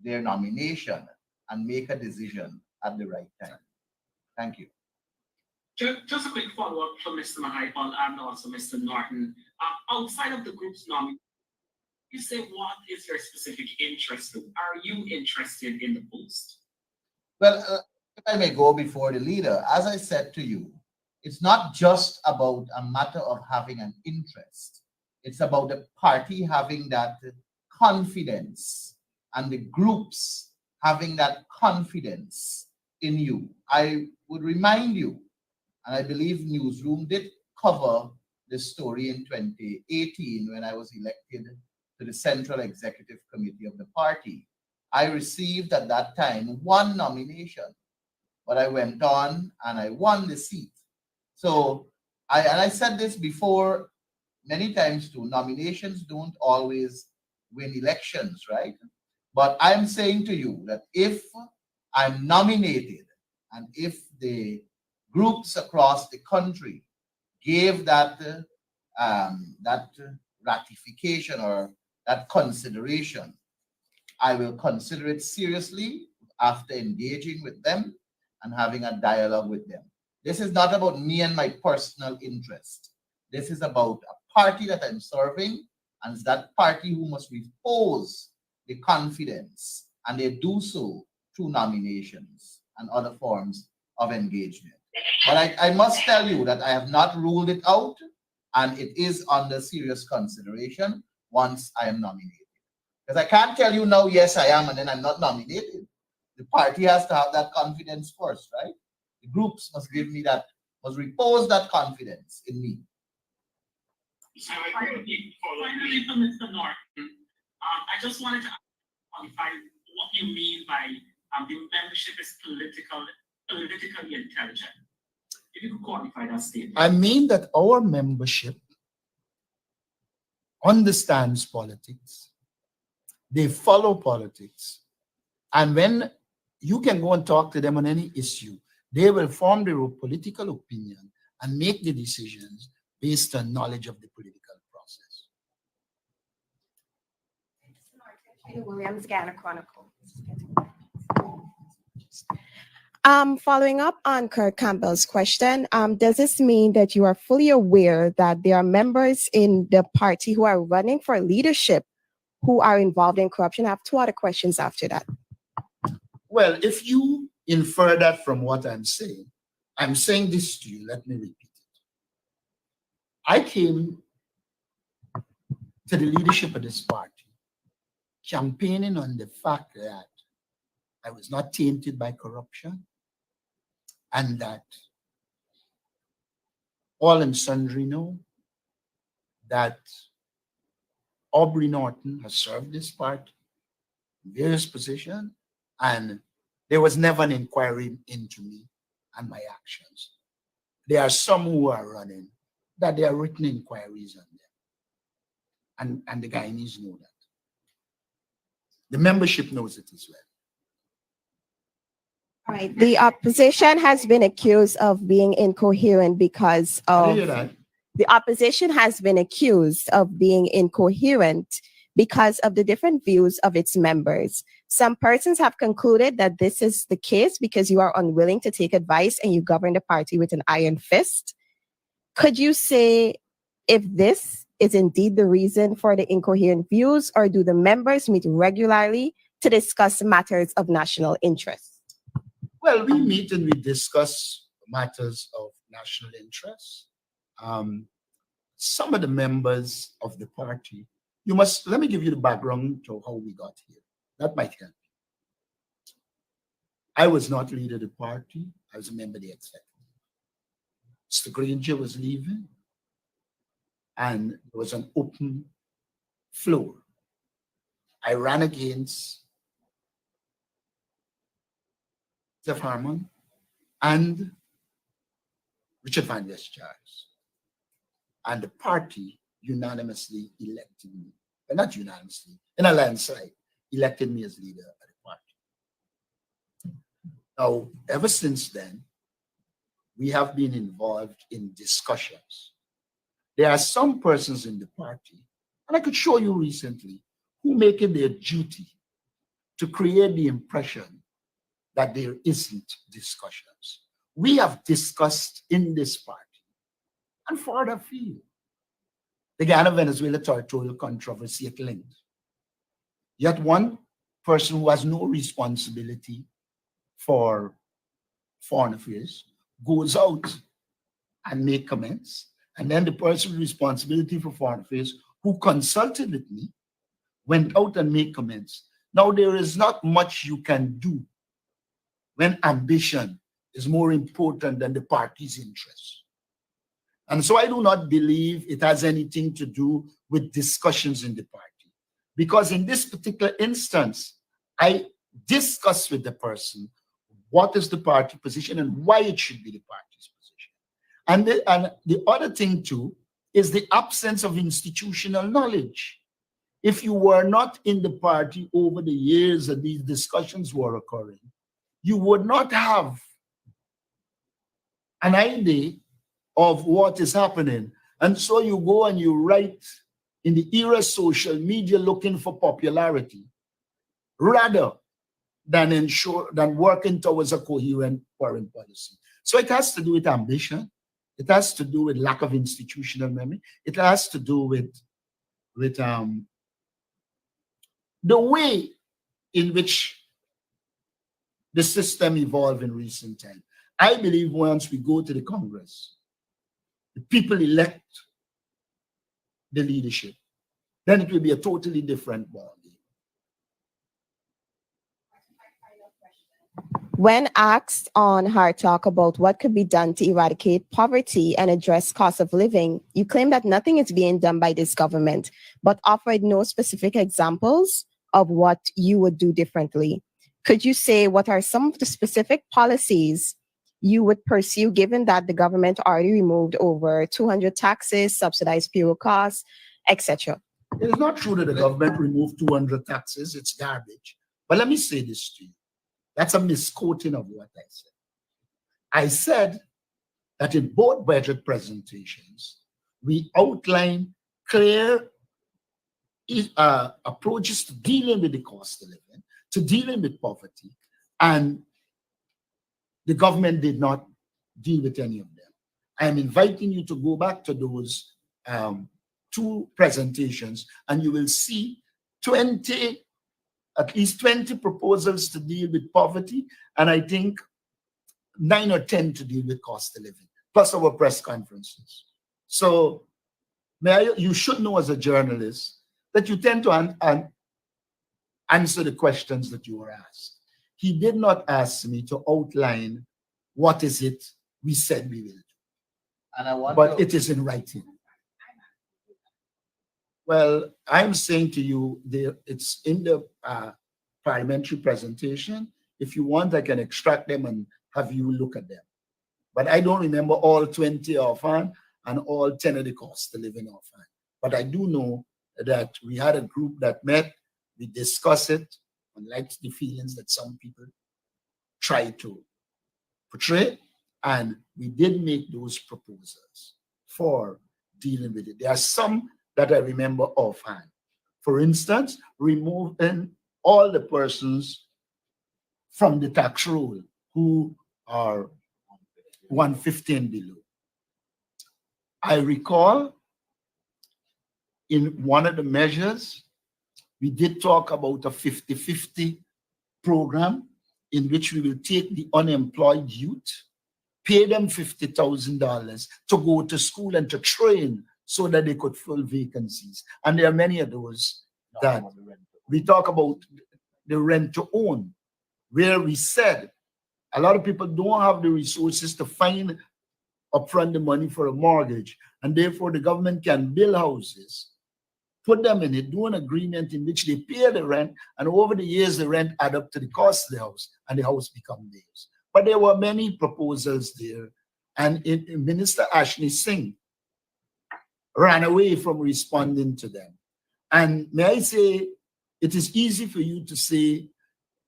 their nomination and make a decision at the right time. Thank you. Just a quick follow-up from Mr. Mahaipal and also Mr. Norton. Outside of the group's nomination, you say what is your specific interest? Are you interested in the post? Well, if I may go before the leader, as I said to you, it's not just about a matter of having an interest. It's about the party having that confidence and the groups having that confidence in you. I would remind you, and I believe Newsroom did cover this story in 2018 when I was elected to the Central Executive Committee of the party. I received at that time one nomination, but I went on and I won the seat. So I said this before many times too, nominations don't always win elections, right? But I'm saying to you that if I'm nominated and if the groups across the country gave that ratification or that consideration, I will consider it seriously after engaging with them and having a dialogue with them. This is not about me and my personal interest. This is about a party that I'm serving, and it's that party who must repose the confidence, and they do so through nominations and other forms of engagement. But I must tell you that I have not ruled it out, and it is under serious consideration once I am nominated. Because I can't tell you now, yes, I am, and then I'm not nominated. The party has to have that confidence first, right? The groups must give me that, must repose that confidence in me. Finally, for Mr. Norton, I just wanted to qualify what you mean by the membership is politically intelligent. If you could qualify that statement. I mean that our membership understands politics. They follow politics. And when you can go and talk to them on any issue, they will form their political opinion and make the decisions based on knowledge of the political process. Williams, Guyana Chronicle. Following up on Kurt Campbell's question, does this mean that you are fully aware that there are members in the party who are running for leadership who are involved in corruption? I have two other questions after that. Well, if you infer that from what I'm saying this to you, let me repeat it. I came to the leadership of this party campaigning on the fact that I was not tainted by corruption and that all and sundry know that Aubrey Norton has served this party in various positions, and there was never an inquiry into me and my actions. There are some who are running that there are written inquiries on them. And the Guyanese know that. The membership knows it as well. All right. The opposition has been accused of being incoherent because I of hear that. the opposition has been accused of being incoherent because of the different views of its members. Some persons have concluded that this is the case because you are unwilling to take advice and you govern the party with an iron fist. Could you say if this is indeed the reason for the incoherent views, or do the members meet regularly to discuss matters of national interest? Well, we meet and we discuss matters of national interest. Some of the members of the party, let me give you the background to how we got here. That might help. I was not leader of the party. I was a member of the executive. Mr. Granger was leaving, and there was an open floor. I ran against Jeff Harmon and Richard Van Der Charles. And the party unanimously elected me. Well, not unanimously, in a landslide, elected me as leader of the party. Now, ever since then, we have been involved in discussions. There are some persons in the party, and I could show you recently, who make it their duty to create the impression that there isn't discussions. We have discussed in this party and further afield. The Guyana-Venezuela territorial controversy at length. Yet one person who has no responsibility for foreign affairs goes out and make comments, and then the person with responsibility for foreign affairs who consulted with me went out and made comments. Now, there is not much you can do when ambition is more important than the party's interests. And so I do not believe it has anything to do with discussions in the party. Because in this particular instance, I discussed with the person what is the party position and why it should be the party's position. And the other thing too is the absence of institutional knowledge. If you were not in the party over the years that these discussions were occurring, you would not have an idea of what is happening. And so you go and you write in the era of social media looking for popularity, rather than working towards a coherent foreign policy. So it has to do with ambition. It has to do with lack of institutional memory. It has to do with the way in which the system evolved in recent time. I believe once we go to the Congress, the people elect the leadership, then it will be a totally different ballgame. When asked on Hard Talk about what could be done to eradicate poverty and address cost of living, you claim that nothing is being done by this government, but offered no specific examples of what you would do differently. Could you say what are some of the specific policies you would pursue, given that the government already removed over 200 taxes, subsidized fuel costs, etc.? It is not true that the government removed 200 taxes. It's garbage. But let me say this to you. That's a misquoting of what I said. I said that in both budget presentations, we outline clear approaches to dealing with the cost of living, to dealing with poverty, and the government did not deal with any of them. I am inviting you to go back to those two presentations, and you will see at least 20 proposals to deal with poverty, and I think 9 or 10 to deal with cost of living, plus our press conferences. So you should know as a journalist that you tend to answer the questions that you were asked. He did not ask me to outline what is it we said we will do, but it is in writing. Well, I'm saying to you, it's in the parliamentary presentation. If you want, I can extract them and have you look at them. But I don't remember all 20 offhand and all 10 of the cost of living offhand. But I do know that we had a group that met, we discussed it, unlike the feelings that some people try to portray, and we did make those proposals for dealing with it. There are some that I remember offhand. For instance, removing all the persons from the tax roll who are 115 below. I recall in one of the measures, we did talk about a 50-50 program in which we will take the unemployed youth, pay them $50,000 to go to school and to train so that they could fill vacancies. And there are many of those that we talk about the rent to own, where we said a lot of people don't have the resources to find upfront the money for a mortgage, and therefore the government can build houses, put them in it, do an agreement in which they pay the rent, and over the years the rent add up to the cost of the house, and the house become theirs. But there were many proposals there, and Minister Ashley Singh ran away from responding to them. And may I say, it is easy for you to say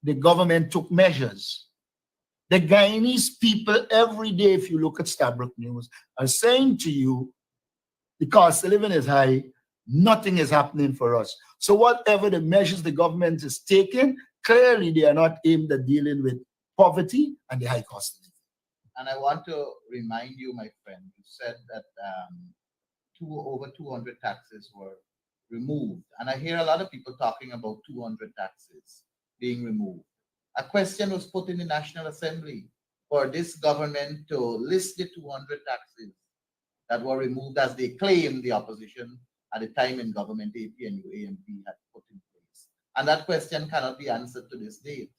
the government took measures. The Guyanese people every day, if you look at Stabrook News, are saying to you, the cost of living is high, nothing is happening for us. So whatever the measures the government is taking, clearly they are not aimed at dealing with poverty and the high cost of living. And I want to remind you, my friend, you said that over 200 taxes were removed. And I hear a lot of people talking about 200 taxes being removed. A question was put in the National Assembly for this government to list the 200 taxes that were removed as they claim the opposition at the time in government, APNU, AMP had put in place. And that question cannot be answered to this date.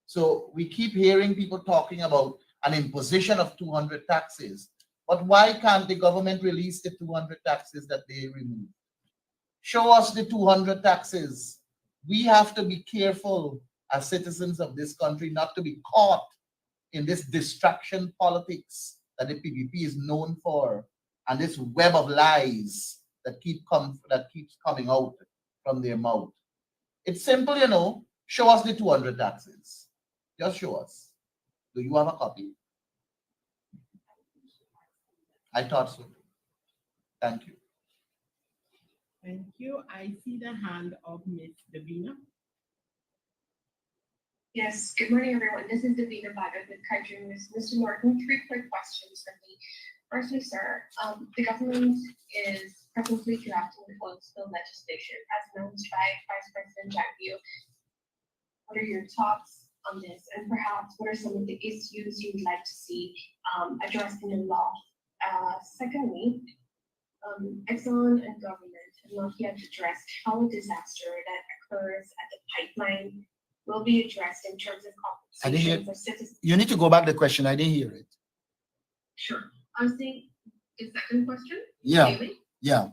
So we keep hearing people talking about an imposition of 200 taxes, but why can't the government release the 200 taxes that they removed? Show us the 200 taxes. We have to be careful as citizens of this country not to be caught in this distraction politics that the PPP is known for, and this web of lies that keeps coming out from their mouth. It's simple, you know. Show us the 200 taxes. Just show us. Do you have a copy? I thought so. Thank you. Thank you. I see the hand of Ms. Davina. Yes, good morning, everyone. This is Davina Bagat with Kaiser News. Mr. Norton, 3 quick questions from me. Firstly, sir, the government is presently drafting the oil spill legislation as announced by Vice President Jagdeo. What are your thoughts on this? And perhaps what are some of the issues you'd like to see addressed in the law? Secondly, Exxon and government have not yet addressed how a disaster that occurs at the pipeline will be addressed in terms of compensation for citizens. You need to go back to the question. I didn't hear it. Sure. I was saying the second question. Yeah. Daily? Yeah.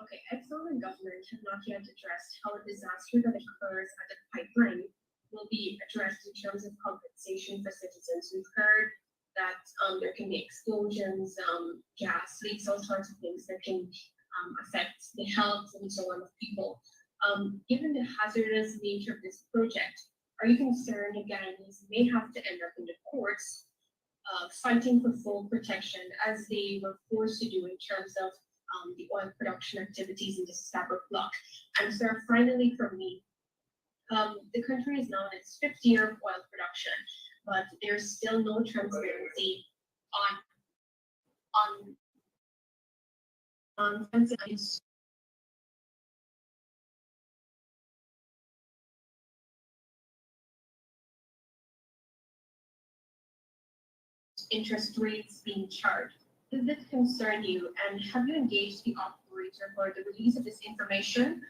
Okay. Exxon and government have not yet addressed how a disaster that occurs at the pipeline will be addressed in terms of compensation for citizens. We've heard that there can be explosions, gas leaks, all sorts of things that can affect the health and so on of people. Given the hazardous nature of this project, are you concerned that Guyanese may have to end up in the courts fighting for full protection as they were forced to do in terms of the oil production activities in the Stabrook block? And sir, finally for me, the country is now in its 5th year of oil production, but there's still no transparency on interest rates being charged. Does this concern you, and have you engaged the operator for the release of this information?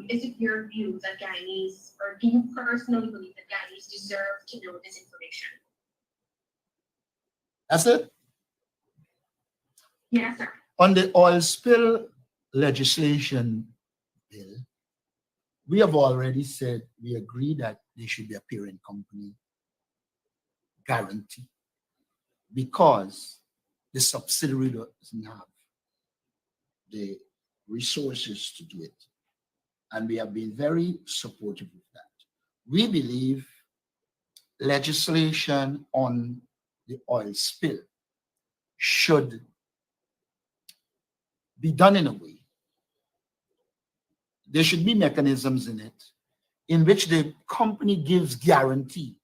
Is it your view that Guyanese, or do you personally believe that Guyanese deserve to know this information? That's it? Yes, sir. On the oil spill legislation bill, we have already said we agree that there should be a parent company guarantee because the subsidiary doesn't have the resources to do it. And we have been very supportive of that. We believe legislation on the oil spill should be done in a way. There should be mechanisms in it in which the company gives guarantee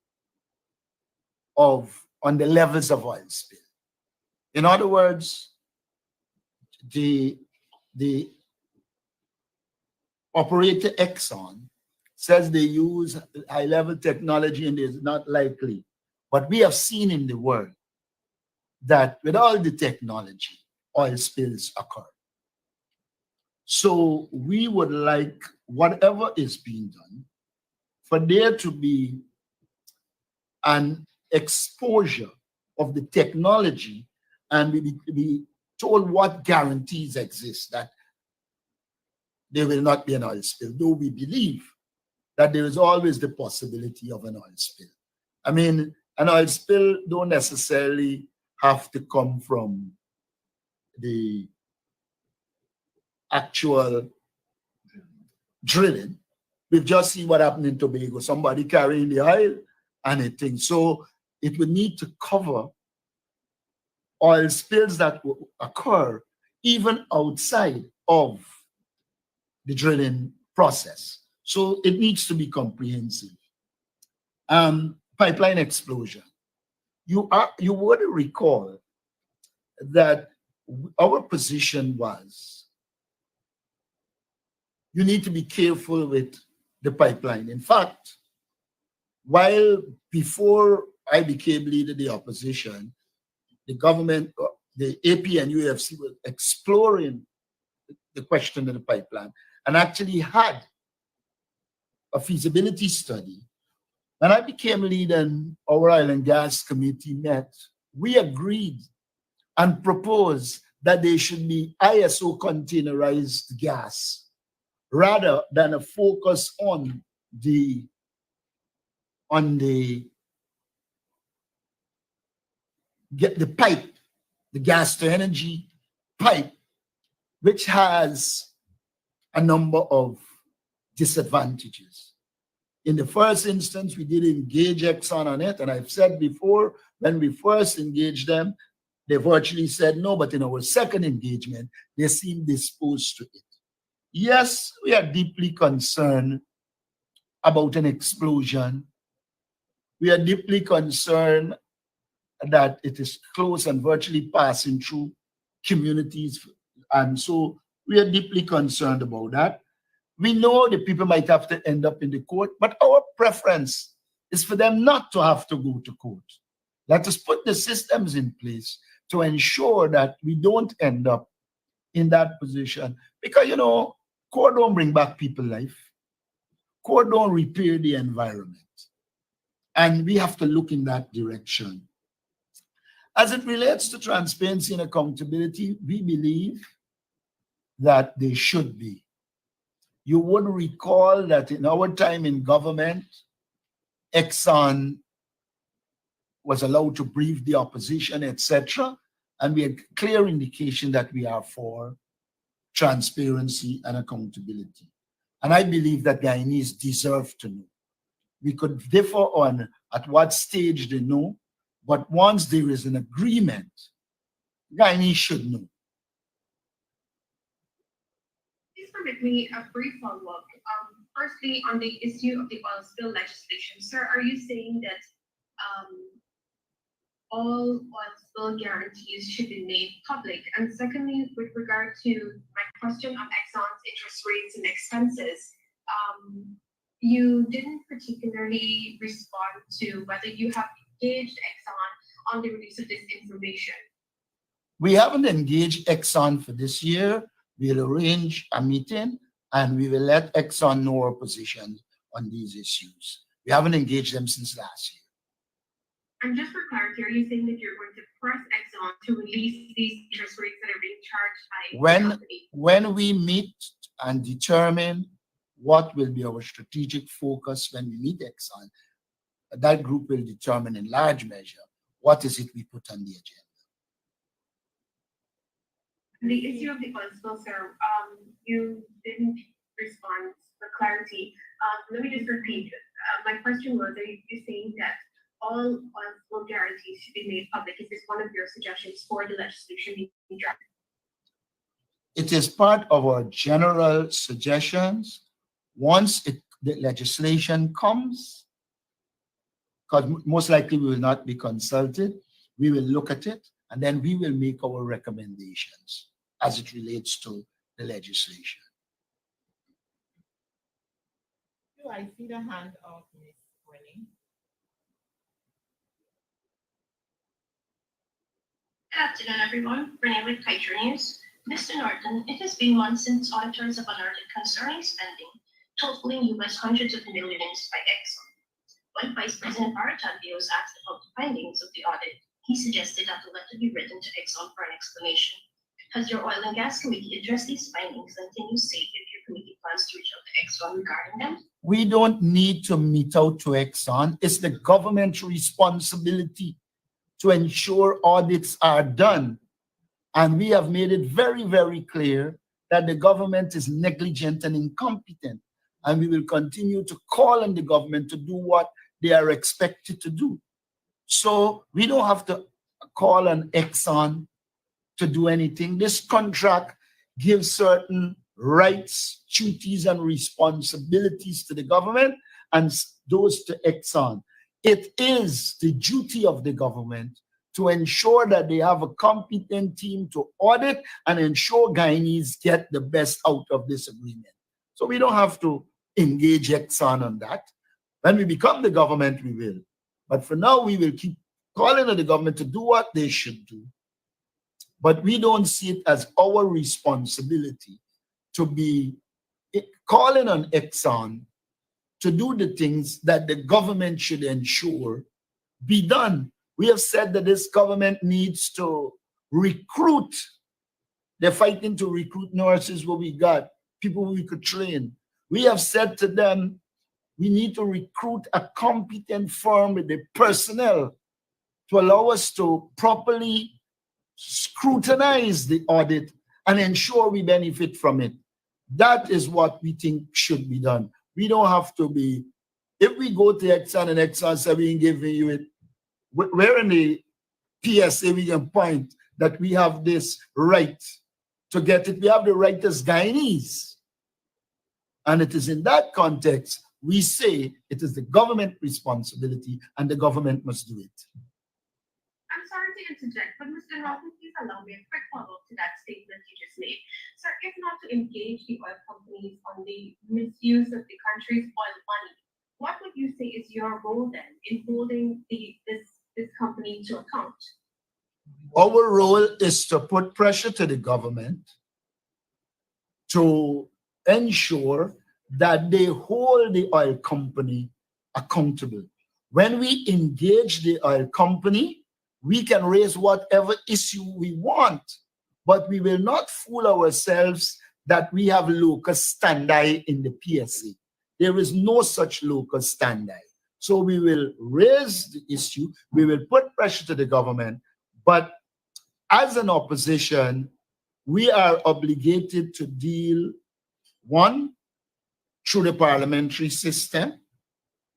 on the levels of oil spill. In other words, the operator Exxon says they use high-level technology and it's not likely. But we have seen in the world that with all the technology, oil spills occur. So we would like whatever is being done for there to be an exposure of the technology and be told what guarantees exist that there will not be an oil spill, though we believe that there is always the possibility of an oil spill. I mean, an oil spill don't necessarily have to come from the actual drilling. We've just seen what happened in Tobago, somebody carrying the oil and a thing. So it would need to cover oil spills that will occur even outside of the drilling process. So it needs to be comprehensive. Pipeline explosion. You would recall that our position was you need to be careful with the pipeline. In fact, while before I became leader of the opposition, the government, the AP and UFC were exploring the question of the pipeline and actually had a feasibility study. When I became leader and our oil and gas committee met, we agreed and proposed that there should be ISO containerized gas rather than a focus on the pipe, the gas to energy pipe, which has a number of disadvantages. In the first instance, we did engage Exxon on it, and I've said before, when we first engaged them, they virtually said no, but in our second engagement, they seemed disposed to it. Yes, we are deeply concerned about an explosion. We are deeply concerned that it is close and virtually passing through communities. And so we are deeply concerned about that. We know the people might have to end up in the court, but our preference is for them not to have to go to court. Let us put the systems in place to ensure that we don't end up in that position. Because, you know, court don't bring back people's life. Court don't repair the environment. And we have to look in that direction. As it relates to transparency and accountability, we believe that they should be. You would recall that in our time in government, Exxon was allowed to brief the opposition, etc. And we had clear indication that we are for transparency and accountability. And I believe that Guyanese deserve to know. We could differ on at what stage they know, but once there is an agreement, Guyanese should know. Please permit me a brief follow-up. Firstly, on the issue of the oil spill legislation, sir, are you saying that all oil spill guarantees should be made public? And secondly, with regard to my question on Exxon's interest rates and expenses, you didn't particularly respond to whether you have engaged Exxon on the release of this information. We haven't engaged Exxon for this year. We'll arrange a meeting and we will let Exxon know our position on these issues. We haven't engaged them since last year. And just for clarity, are you saying that you're going to press Exxon to release these interest rates that are being charged by the company? When we meet and determine what will be our strategic focus when we meet Exxon, that group will determine in large measure what is it we put on the agenda. The issue of the oil spill, sir, you didn't respond for clarity. Let me just repeat. My question was, are you saying that all oil spill guarantees should be made public? Is this one of your suggestions for the legislation being drafted? It is part of our general suggestions. Once the legislation comes, because most likely we will not be consulted, we will look at it and then we will make our recommendations as it relates to the legislation. Do I see the hand of Ms. Winnie? Good afternoon, everyone. Renee with Kaiser News. Mr. Norton, it has been months since auditors have alerted concerning spending totaling US hundreds of millions by Exxon. When Vice President Baratabi was asked about the findings of the audit, he suggested that a letter be written to Exxon for an explanation. Has your Oil and Gas Committee addressed these findings, and can you say if your committee plans to reach out to Exxon regarding them? We don't need to meet out to Exxon. It's the government's responsibility to ensure audits are done. And we have made it very, very clear that the government is negligent and incompetent. And we will continue to call on the government to do what they are expected to do. So we don't have to call on Exxon to do anything. This contract gives certain rights, duties, and responsibilities to the government and those to Exxon. It is the duty of the government to ensure that they have a competent team to audit and ensure Guyanese get the best out of this agreement. So we don't have to engage Exxon on that. When we become the government, we will. But for now, we will keep calling on the government to do what they should do. But we don't see it as our responsibility to be calling on Exxon to do the things that the government should ensure be done. We have said that this government needs to recruit. They're fighting to recruit nurses where we got, people we could train. We have said to them, we need to recruit a competent firm with the personnel to allow us to properly scrutinize the audit and ensure we benefit from it. That is what we think should be done. We don't have to be, if we go to Exxon and Exxon says we ain't giving you it, we're in the PSA, we can point that we have this right to get it. We have the right as Guyanese. And it is in that context, we say it is the government responsibility and the government must do it. I'm sorry to interject, but Mr. Norton, please allow me a quick follow-up to that statement you just made. Sir, if not to engage the oil companies on the misuse of the country's oil money, what would you say is your role then in holding this company to account? Our role is to put pressure to the government to ensure that they hold the oil company accountable. When we engage the oil company, we can raise whatever issue we want, but we will not fool ourselves that we have locus standi in the PSA. There is no such locus standi. So we will raise the issue, we will put pressure to the government, but as an opposition, we are obligated to deal, one, through the parliamentary system,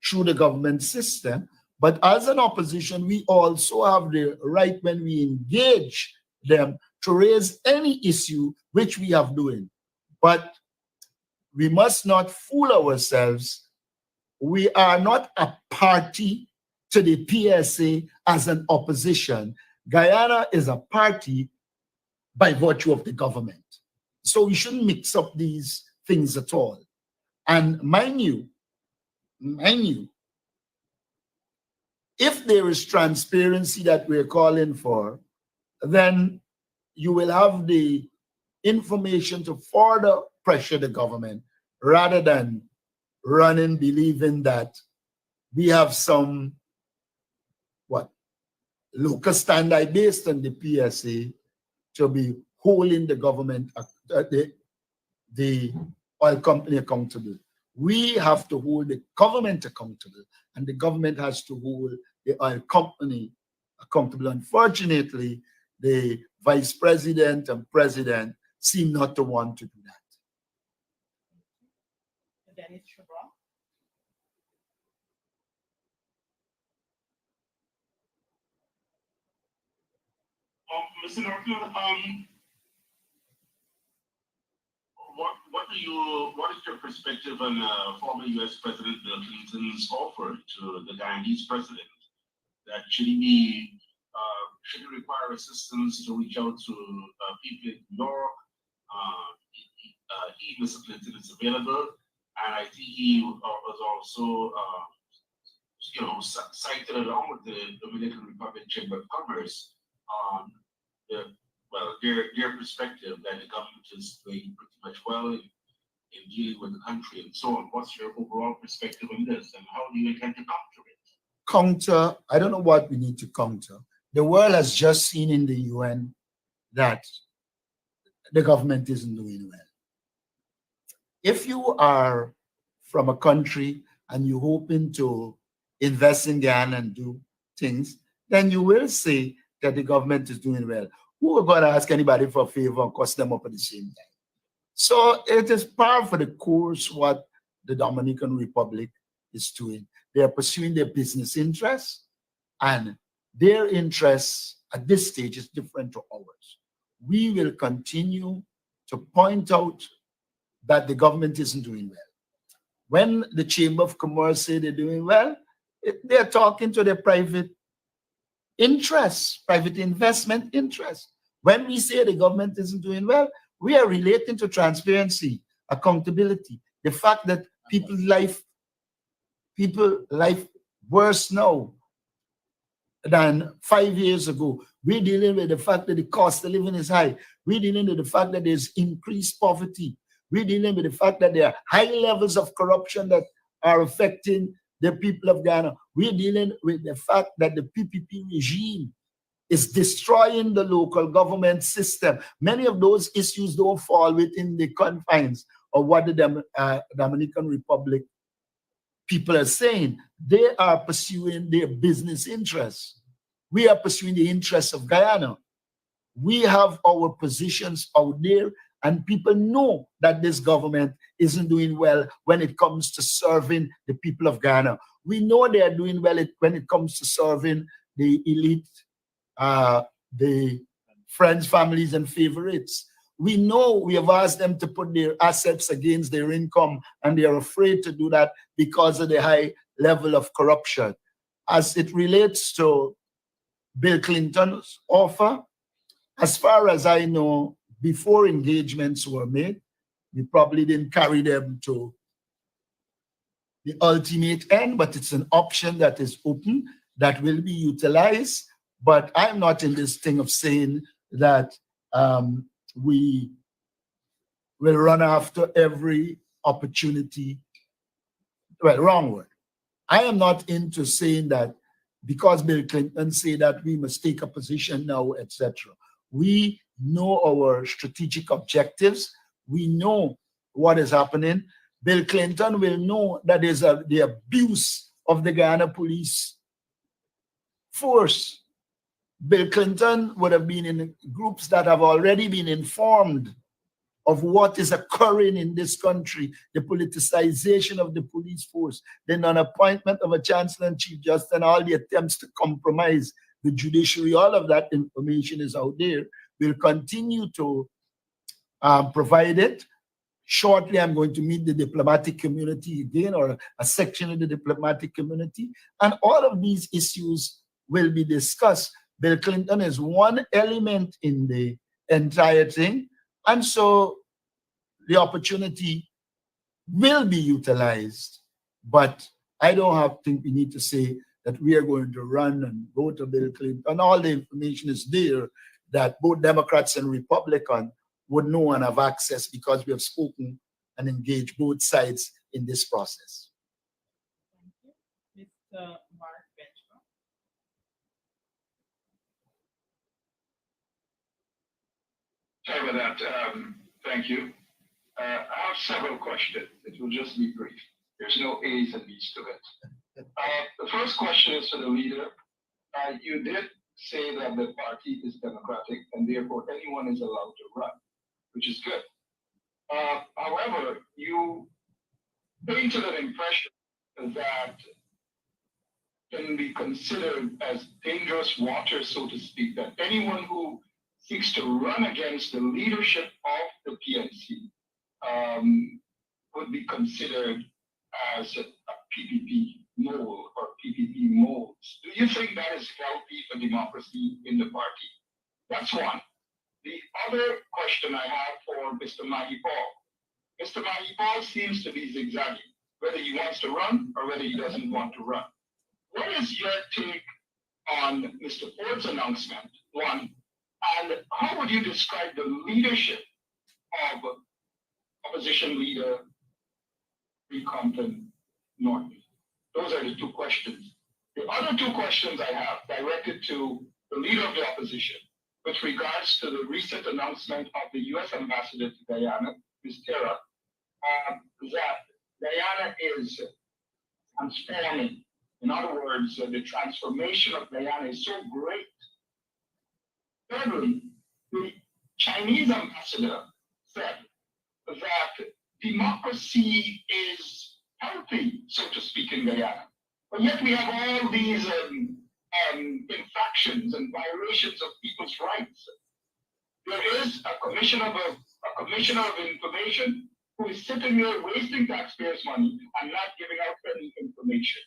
through the government system, but as an opposition, we also have the right when we engage them to raise any issue which we have doing. But we must not fool ourselves. We are not a party to the PSA as an opposition. Guyana is a party by virtue of the government. So we shouldn't mix up these things at all. And mind you, if there is transparency that we're calling for, then you will have the information to further pressure the government rather than running believing that we have some locus standi based on the PSA to be holding the government, the oil company accountable. We have to hold the government accountable, and the government has to hold the oil company accountable. Unfortunately, the vice president and president seem not to want to do that. Dennis Chabot. Mr. Norton, what is your perspective on former U.S. President Bill Clinton's offer to the Guyanese president that should he require assistance to reach out to people in New York? Mr. Clinton is available, and I think he was also cited along with the Dominican Republic Chamber of Commerce on their perspective that the government is doing pretty much well in dealing with the country and so on. What's your overall perspective on this, and how do you intend to counter it? Counter, I don't know what we need to counter. The world has just seen in the UN that the government isn't doing well. If you are from a country and you're hoping to invest in Guyana and do things, then you will say that the government is doing well. Who are going to ask anybody for a favor and cost them up at the same time? So it is par for the course what the Dominican Republic is doing. They are pursuing their business interests, and their interests at this stage is different to ours. We will continue to point out that the government isn't doing well. When the Chamber of Commerce say they're doing well, they're talking to their private interests, private investment interests. When we say the government isn't doing well, we are relating to transparency, accountability, the fact that people's life worse now than 5 years ago. We're dealing with the fact that the cost of living is high. We're dealing with the fact that there's increased poverty. We're dealing with the fact that there are high levels of corruption that are affecting the people of Ghana. We're dealing with the fact that the PPP regime is destroying the local government system. Many of those issues don't fall within the confines of what the Dominican Republic people are saying. They are pursuing their business interests. We are pursuing the interests of Guyana. We have our positions out there, and people know that this government isn't doing well when it comes to serving the people of Ghana. We know they are doing well when it comes to serving the elite, the friends, families, and favorites. We know we have asked them to put their assets against their income, and they are afraid to do that because of the high level of corruption. As it relates to Bill Clinton's offer, as far as I know, before engagements were made, we probably didn't carry them to the ultimate end, but it's an option that is open, that will be utilized. But I'm not in this thing of saying that we will run after every opportunity. Well, wrong word. I am not into saying that because Bill Clinton said that we must take a position now, etc. We know our strategic objectives. We know what is happening. Bill Clinton will know that there's the abuse of the Guyana police force. Bill Clinton would have been in groups that have already been informed of what is occurring in this country, the politicization of the police force, the non-appointment of a chancellor and chief justice, and all the attempts to compromise the judiciary. All of that information is out there. We'll continue to provide it. Shortly, I'm going to meet the diplomatic community again, or a section of the diplomatic community, and all of these issues will be discussed. Bill Clinton is one element in the entire thing, and so the opportunity will be utilized. But I don't think we need to say that we are going to run and go to Bill Clinton. All the information is there that both Democrats and Republicans would know and have access, because we have spoken and engaged both sides in this process. Thank you. Mr. Mark Benjamin. Sorry about that. Thank you. I have several questions. It will just be brief. There's no A's and B's to it. The first question is for the leader. You did say that the party is democratic and therefore anyone is allowed to run, which is good. However, you painted an impression that can be considered as dangerous water, so to speak, that anyone who seeks to run against the leadership of the PNC would be considered as a PPP mole or PPP moles. Do you think that is healthy for democracy in the party? That's one. The other question I have for Mr. Mahipal. Mr. Mahipal seems to be zigzagging, whether he wants to run or whether he doesn't want to run. What is your take on Mr. Ford's announcement, one, and how would you describe the leadership of opposition leader Compton Norton? Those are the two questions. The other two questions I have directed to the leader of the opposition with regards to the recent announcement of the U.S. ambassador to Guyana, Ms. Terra, that Guyana is transforming. In other words, the transformation of Guyana is so great. Thirdly, the Chinese ambassador said that democracy is healthy, so to speak, in Guyana. But yet we have all these infractions and violations of people's rights. There is a commissioner of information who is sitting there wasting taxpayers' money and not giving out any information.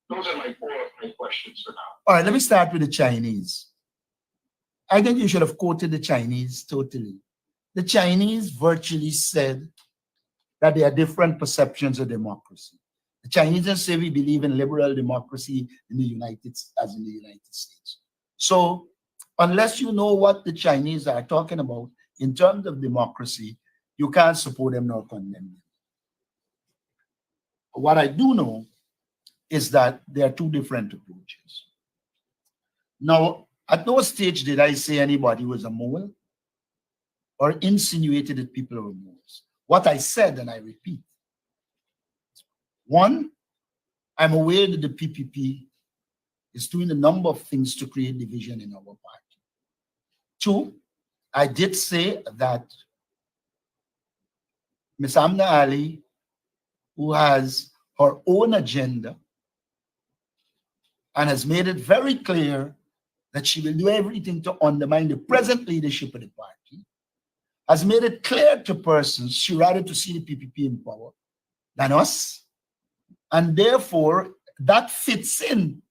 Those are my four questions for now. All right, let me start with the Chinese. I think you should have quoted the Chinese totally. The Chinese virtually said that there are different perceptions of democracy. The Chinese say we believe in liberal democracy in the United States. So unless you know what the Chinese are talking about in terms of democracy, you can't support them nor condemn them. What I do know is that there are two different approaches. Now, at no stage did I say anybody was a mole or insinuated that people were moles. What I said, and I repeat, one, I'm aware that the PPP is doing a number of things to create division in our party. Two, I did say that Ms. Amna Ali, who has her own agenda and has made it very clear that she will do everything to undermine the present leadership of the party, has made it clear to persons she rather to see the PPP in power than us. And therefore, that fits in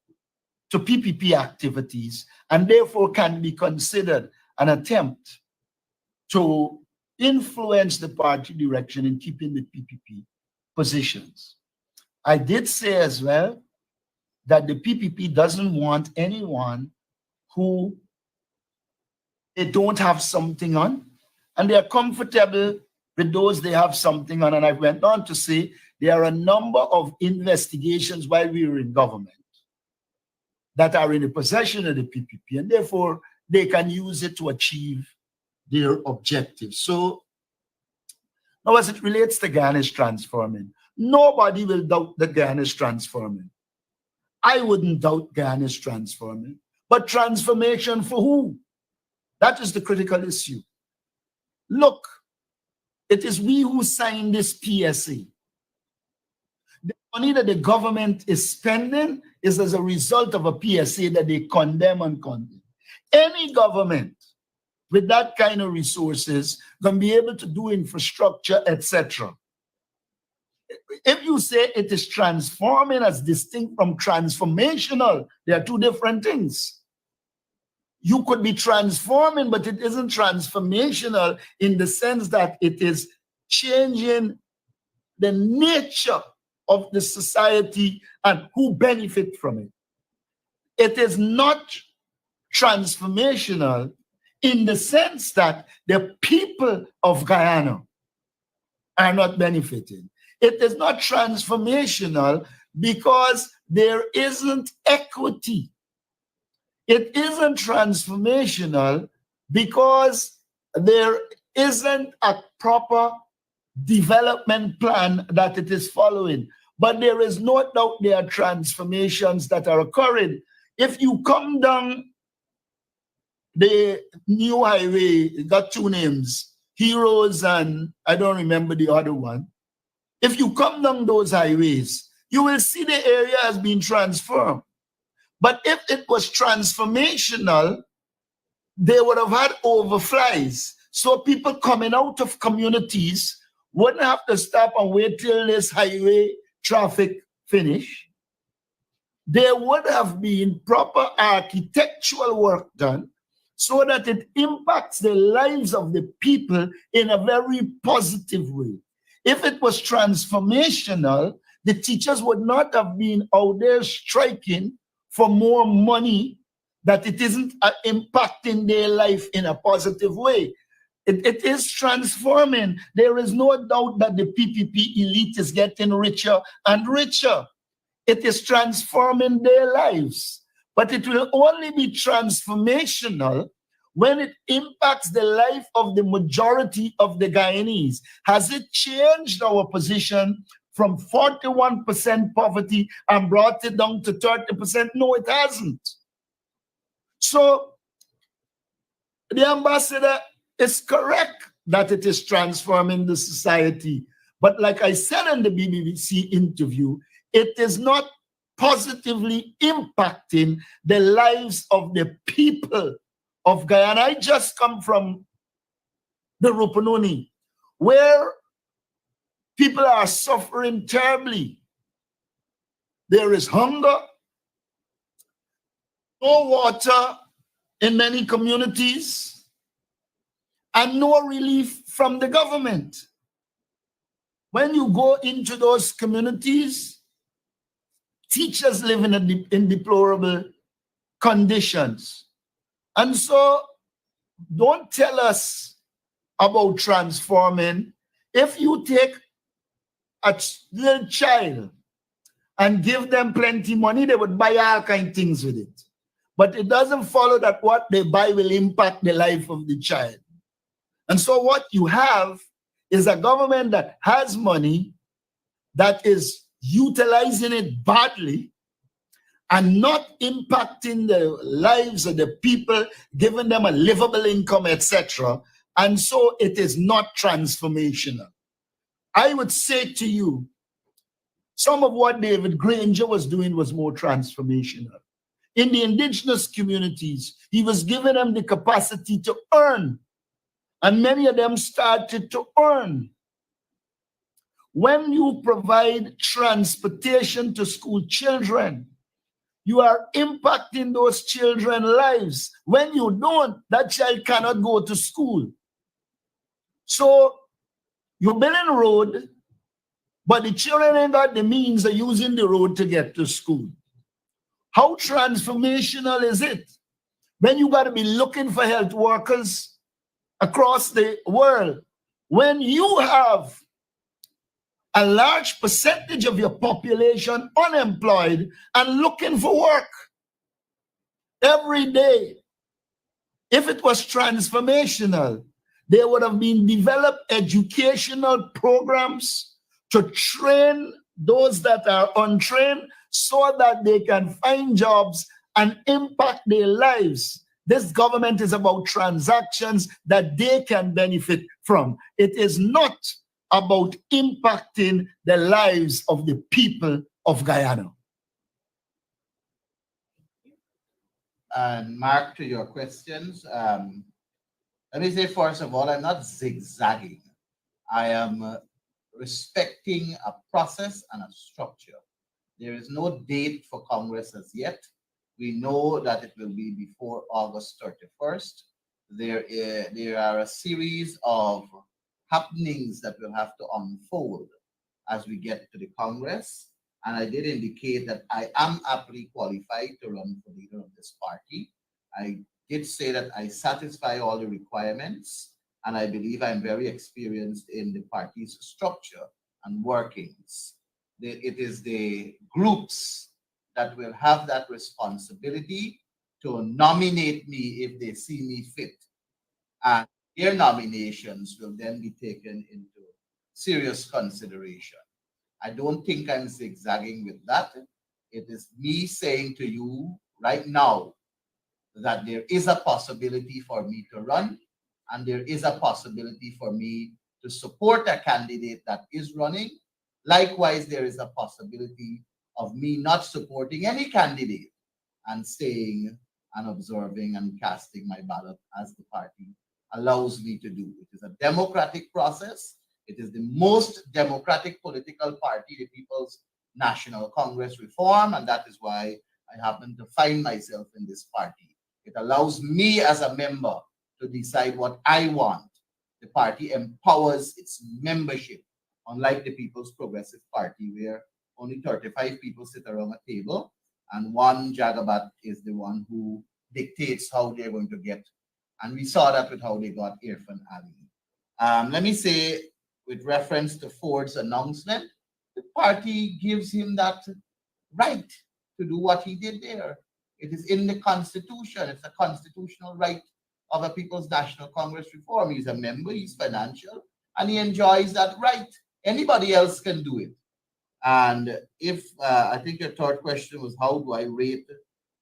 to PPP activities and therefore can be considered an attempt to influence the party direction in keeping the PPP positions. I did say as well that the PPP doesn't want anyone who they don't have something on, and they're comfortable with those they have something on. And I went on to say there are a number of investigations while we were in government that are in the possession of the PPP, and therefore they can use it to achieve their objectives. So now as it relates to Guyana's transforming, nobody will doubt that Guyana's transforming. I wouldn't doubt Guyana's transforming, but transformation for who? That is the critical issue. Look, it is we who signed this PSA. The money that the government is spending is as a result of a PSA that they condemn and condemn. Any government with that kind of resources can be able to do infrastructure, etc. If you say it is transforming as distinct from transformational, they are two different things. You could be transforming, but it isn't transformational in the sense that it is changing the nature of the society and who benefit from it. It is not transformational in the sense that the people of Guyana are not benefiting. It is not transformational because there isn't equity. It isn't transformational because there isn't a proper development plan that it is following. But there is no doubt there are transformations that are occurring. If you come down the new highway, it got two names, Heroes and I don't remember the other one. If you come down those highways, you will see the area has been transformed. But if it was transformational, they would have had overflies. So people coming out of communities wouldn't have to stop and wait till this highway traffic finish. There would have been proper architectural work done so that it impacts the lives of the people in a very positive way. If it was transformational, the teachers would not have been out there striking for more money, that it isn't impacting their life in a positive way. It is transforming. There is no doubt that the PPP elite is getting richer and richer. It is transforming their lives. But it will only be transformational when it impacts the life of the majority of the Guyanese. Has it changed our position from 41% poverty and brought it down to 30%? No, it hasn't. So the ambassador is correct that it is transforming the society. But like I said in the BBC interview, it is not positively impacting the lives of the people of Guyana. I just come from the Rupununi, where people are suffering terribly. There is hunger, no water in many communities, and no relief from the government. When you go into those communities, teachers live in deplorable conditions. And so don't tell us about transforming. If you take a little child and give them plenty money, they would buy all kinds of things with it. But it doesn't follow that what they buy will impact the life of the child. And so what you have is a government that has money, that is utilizing it badly and not impacting the lives of the people, giving them a livable income, etc. And so it is not transformational. I would say to you, some of what David Granger was doing was more transformational. In the indigenous communities, he was giving them the capacity to earn, and many of them started to earn. When you provide transportation to school children, you are impacting those children's lives. When you don't, that child cannot go to school. So you're building a road, but the children ain't got the means of using the road to get to school. How transformational is it when you got to be looking for health workers across the world, when you have a large percentage of your population unemployed and looking for work every day? If it was transformational, there would have been developed educational programs to train those that are untrained so that they can find jobs and impact their lives. This government is about transactions that they can benefit from. It is not about impacting the lives of the people of Guyana. And Mark, to your questions, let me say, first of all, I'm not zigzagging. I am respecting a process and a structure. There is no date for Congress as yet. We know that it will be before August 31st. There are a series of happenings that will have to unfold as we get to the Congress. And I did indicate that I am aptly qualified to run for leader of this party. I did say that I satisfy all the requirements, and I believe I'm very experienced in the party's structure and workings. It is the groups that will have that responsibility to nominate me if they see me fit. And their nominations will then be taken into serious consideration. I don't think I'm zigzagging with that. It is me saying to you right now that there is a possibility for me to run, and there is a possibility for me to support a candidate that is running. Likewise, there is a possibility of me not supporting any candidate and staying and observing and casting my ballot as the party allows me to do. It is a democratic process. It is the most democratic political party, the People's National Congress Reform, and that is why I happen to find myself in this party. It allows me as a member to decide what I want. The party empowers its membership, unlike the People's Progressive Party, where only 35 people sit around a table and one Jagabat is the one who dictates how they're going to get. And we saw that with how they got Irfan Ali. Let me say, with reference to Ford's announcement, the party gives him that right to do what he did there. It is in the Constitution. It's a constitutional right of a People's National Congress reform. He's a member, he's financial, and he enjoys that right. Anybody else can do it. And if, I think your third question was, how do I rate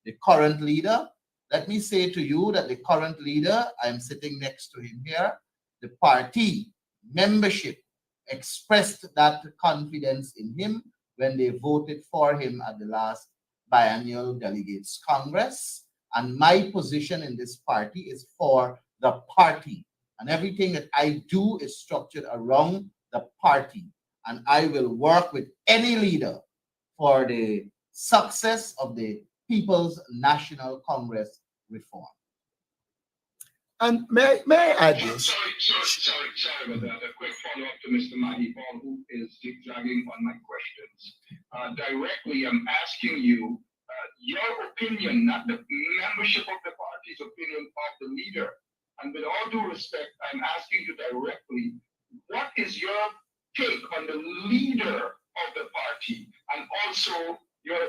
the current leader? Let me say to you that the current leader, I'm sitting next to him here, the party membership expressed that confidence in him when they voted for him at the last biennial delegates Congress. And my position in this party is for the party. And everything that I do is structured around the party. And I will work with any leader for the success of the People's National Congress reform. And may I add this? Sorry about that. A quick follow-up to Mr. Mahipal, who is zigzagging on my questions. Directly, I'm asking you your opinion, not the membership of the party's opinion of the leader. And with all due respect, I'm asking you directly, what is your take on the leader of the party, and also your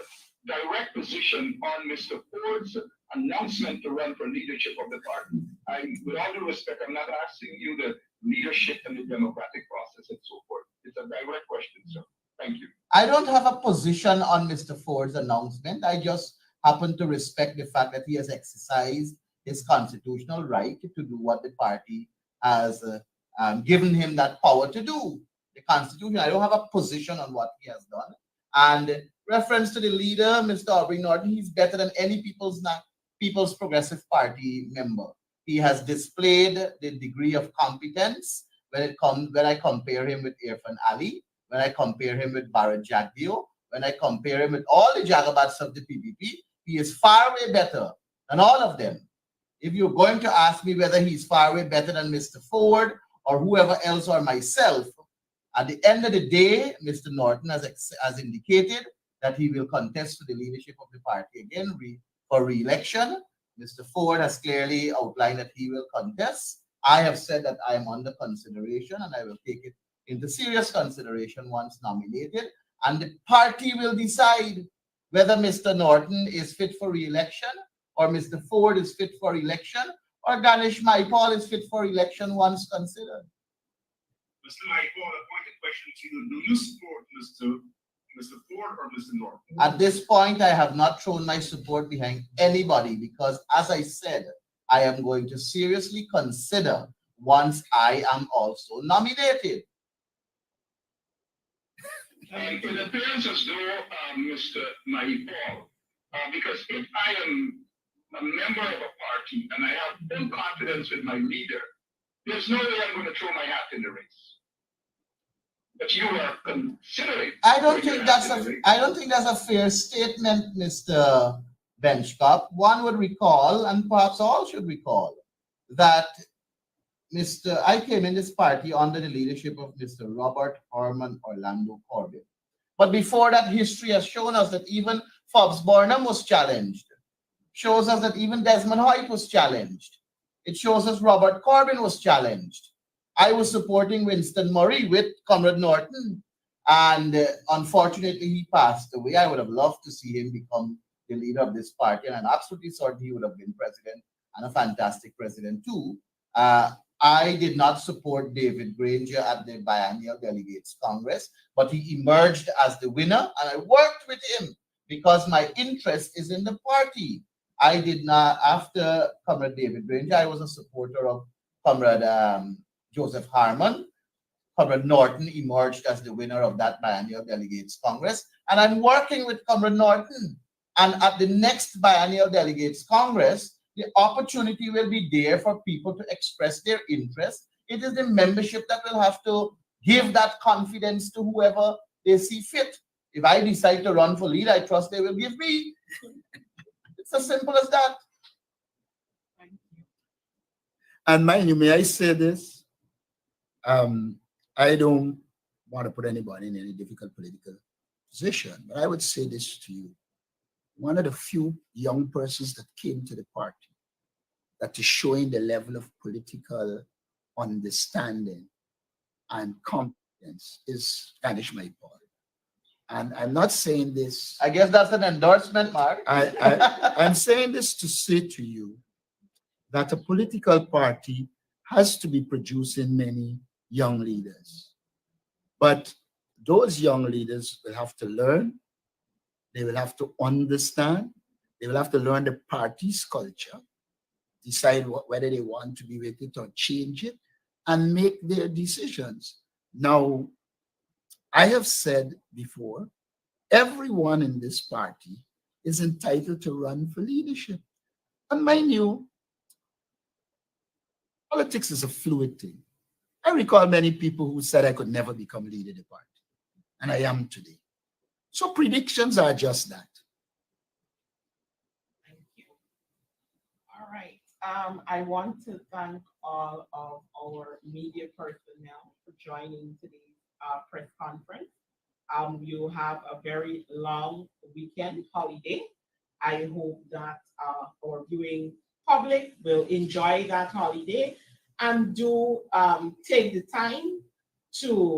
direct position on Mr. Ford's announcement to run for leadership of the party? With all due respect, I'm not asking you the leadership and the democratic process and so forth. It's a direct question, sir. Thank you. I don't have a position on Mr. Ford's announcement. I just happen to respect the fact that he has exercised his constitutional right to do what the party has given him that power to do. The Constitution, I don't have a position on what he has done. And reference to the leader, Mr. Aubrey Norton, he's better than any People's Progressive Party member. He has displayed the degree of competence when I compare him with Irfan Ali, when I compare him with Barrett Jagdeo, when I compare him with all the Jagabats of the PPP. He is far way better than all of them. If you're going to ask me whether he's far way better than Mr. Ford or whoever else or myself, at the end of the day, Mr. Norton has indicated that he will contest for the leadership of the party again for re-election. Mr. Ford has clearly outlined that he will contest. I have said that I am under consideration and I will take it into serious consideration once nominated. And the party will decide whether Mr. Norton is fit for re-election, or Mr. Ford is fit for election, or Ganesh Mahipal is fit for election once considered. Mr. Mahipal, a pointed question to you. Do you support Mr. Ford or Mr. Norton? At this point, I have not thrown my support behind anybody because, as I said, I am going to seriously consider once I am also nominated. It appears as though, Mr. Mahipal, because if I am a member of a party and I have full confidence with my leader, there's no way I'm going to throw my hat in the race. But you are considering. I don't think that's a fair statement, Mr. Benchcop. One would recall, and perhaps all should recall, that I came in this party under the leadership of Mr. Robert Herman Orlando Corbett. But before that, history has shown us that even Fobbs Barnum was challenged. Shows us that even Desmond Hoyt was challenged. It shows us Robert Corbin was challenged. I was supporting Winston Murray with Comrade Norton, and unfortunately he passed away. I would have loved to see him become the leader of this party, and I'm absolutely certain he would have been president, and a fantastic president too. I did not support David Granger at the biennial delegates Congress, but he emerged as the winner, and I worked with him because my interest is in the party. I did not, after Comrade David Granger, I was a supporter of Comrade Joseph Harmon. Comrade Norton emerged as the winner of that biennial delegates Congress, and I'm working with Comrade Norton. And at the next biennial delegates Congress, the opportunity will be there for people to express their interest. It is the membership that will have to give that confidence to whoever they see fit. If I decide to run for lead, I trust they will give me. It's as simple as that. And mind you, may I say this? I don't want to put anybody in any difficult political position, but I would say this to you. One of the few young persons that came to the party that is showing the level of political understanding and competence is Ganesh Maipal. And I'm not saying this. I guess that's an endorsement, Mark. I'm saying this to say to you that a political party has to be producing many young leaders. But those young leaders will have to learn, they will have to understand, they will have to learn the party's culture, decide whether they want to be with it or change it, and make their decisions. Now, I have said before, everyone in this party is entitled to run for leadership. And mind you, politics is a fluid thing. I recall many people who said I could never become leader of the party, and I am today. So predictions are just that. Thank you. All right. I want to thank all of our media personnel for joining today's press conference. You have a very long weekend holiday. I hope that our viewing public will enjoy that holiday and do take the time to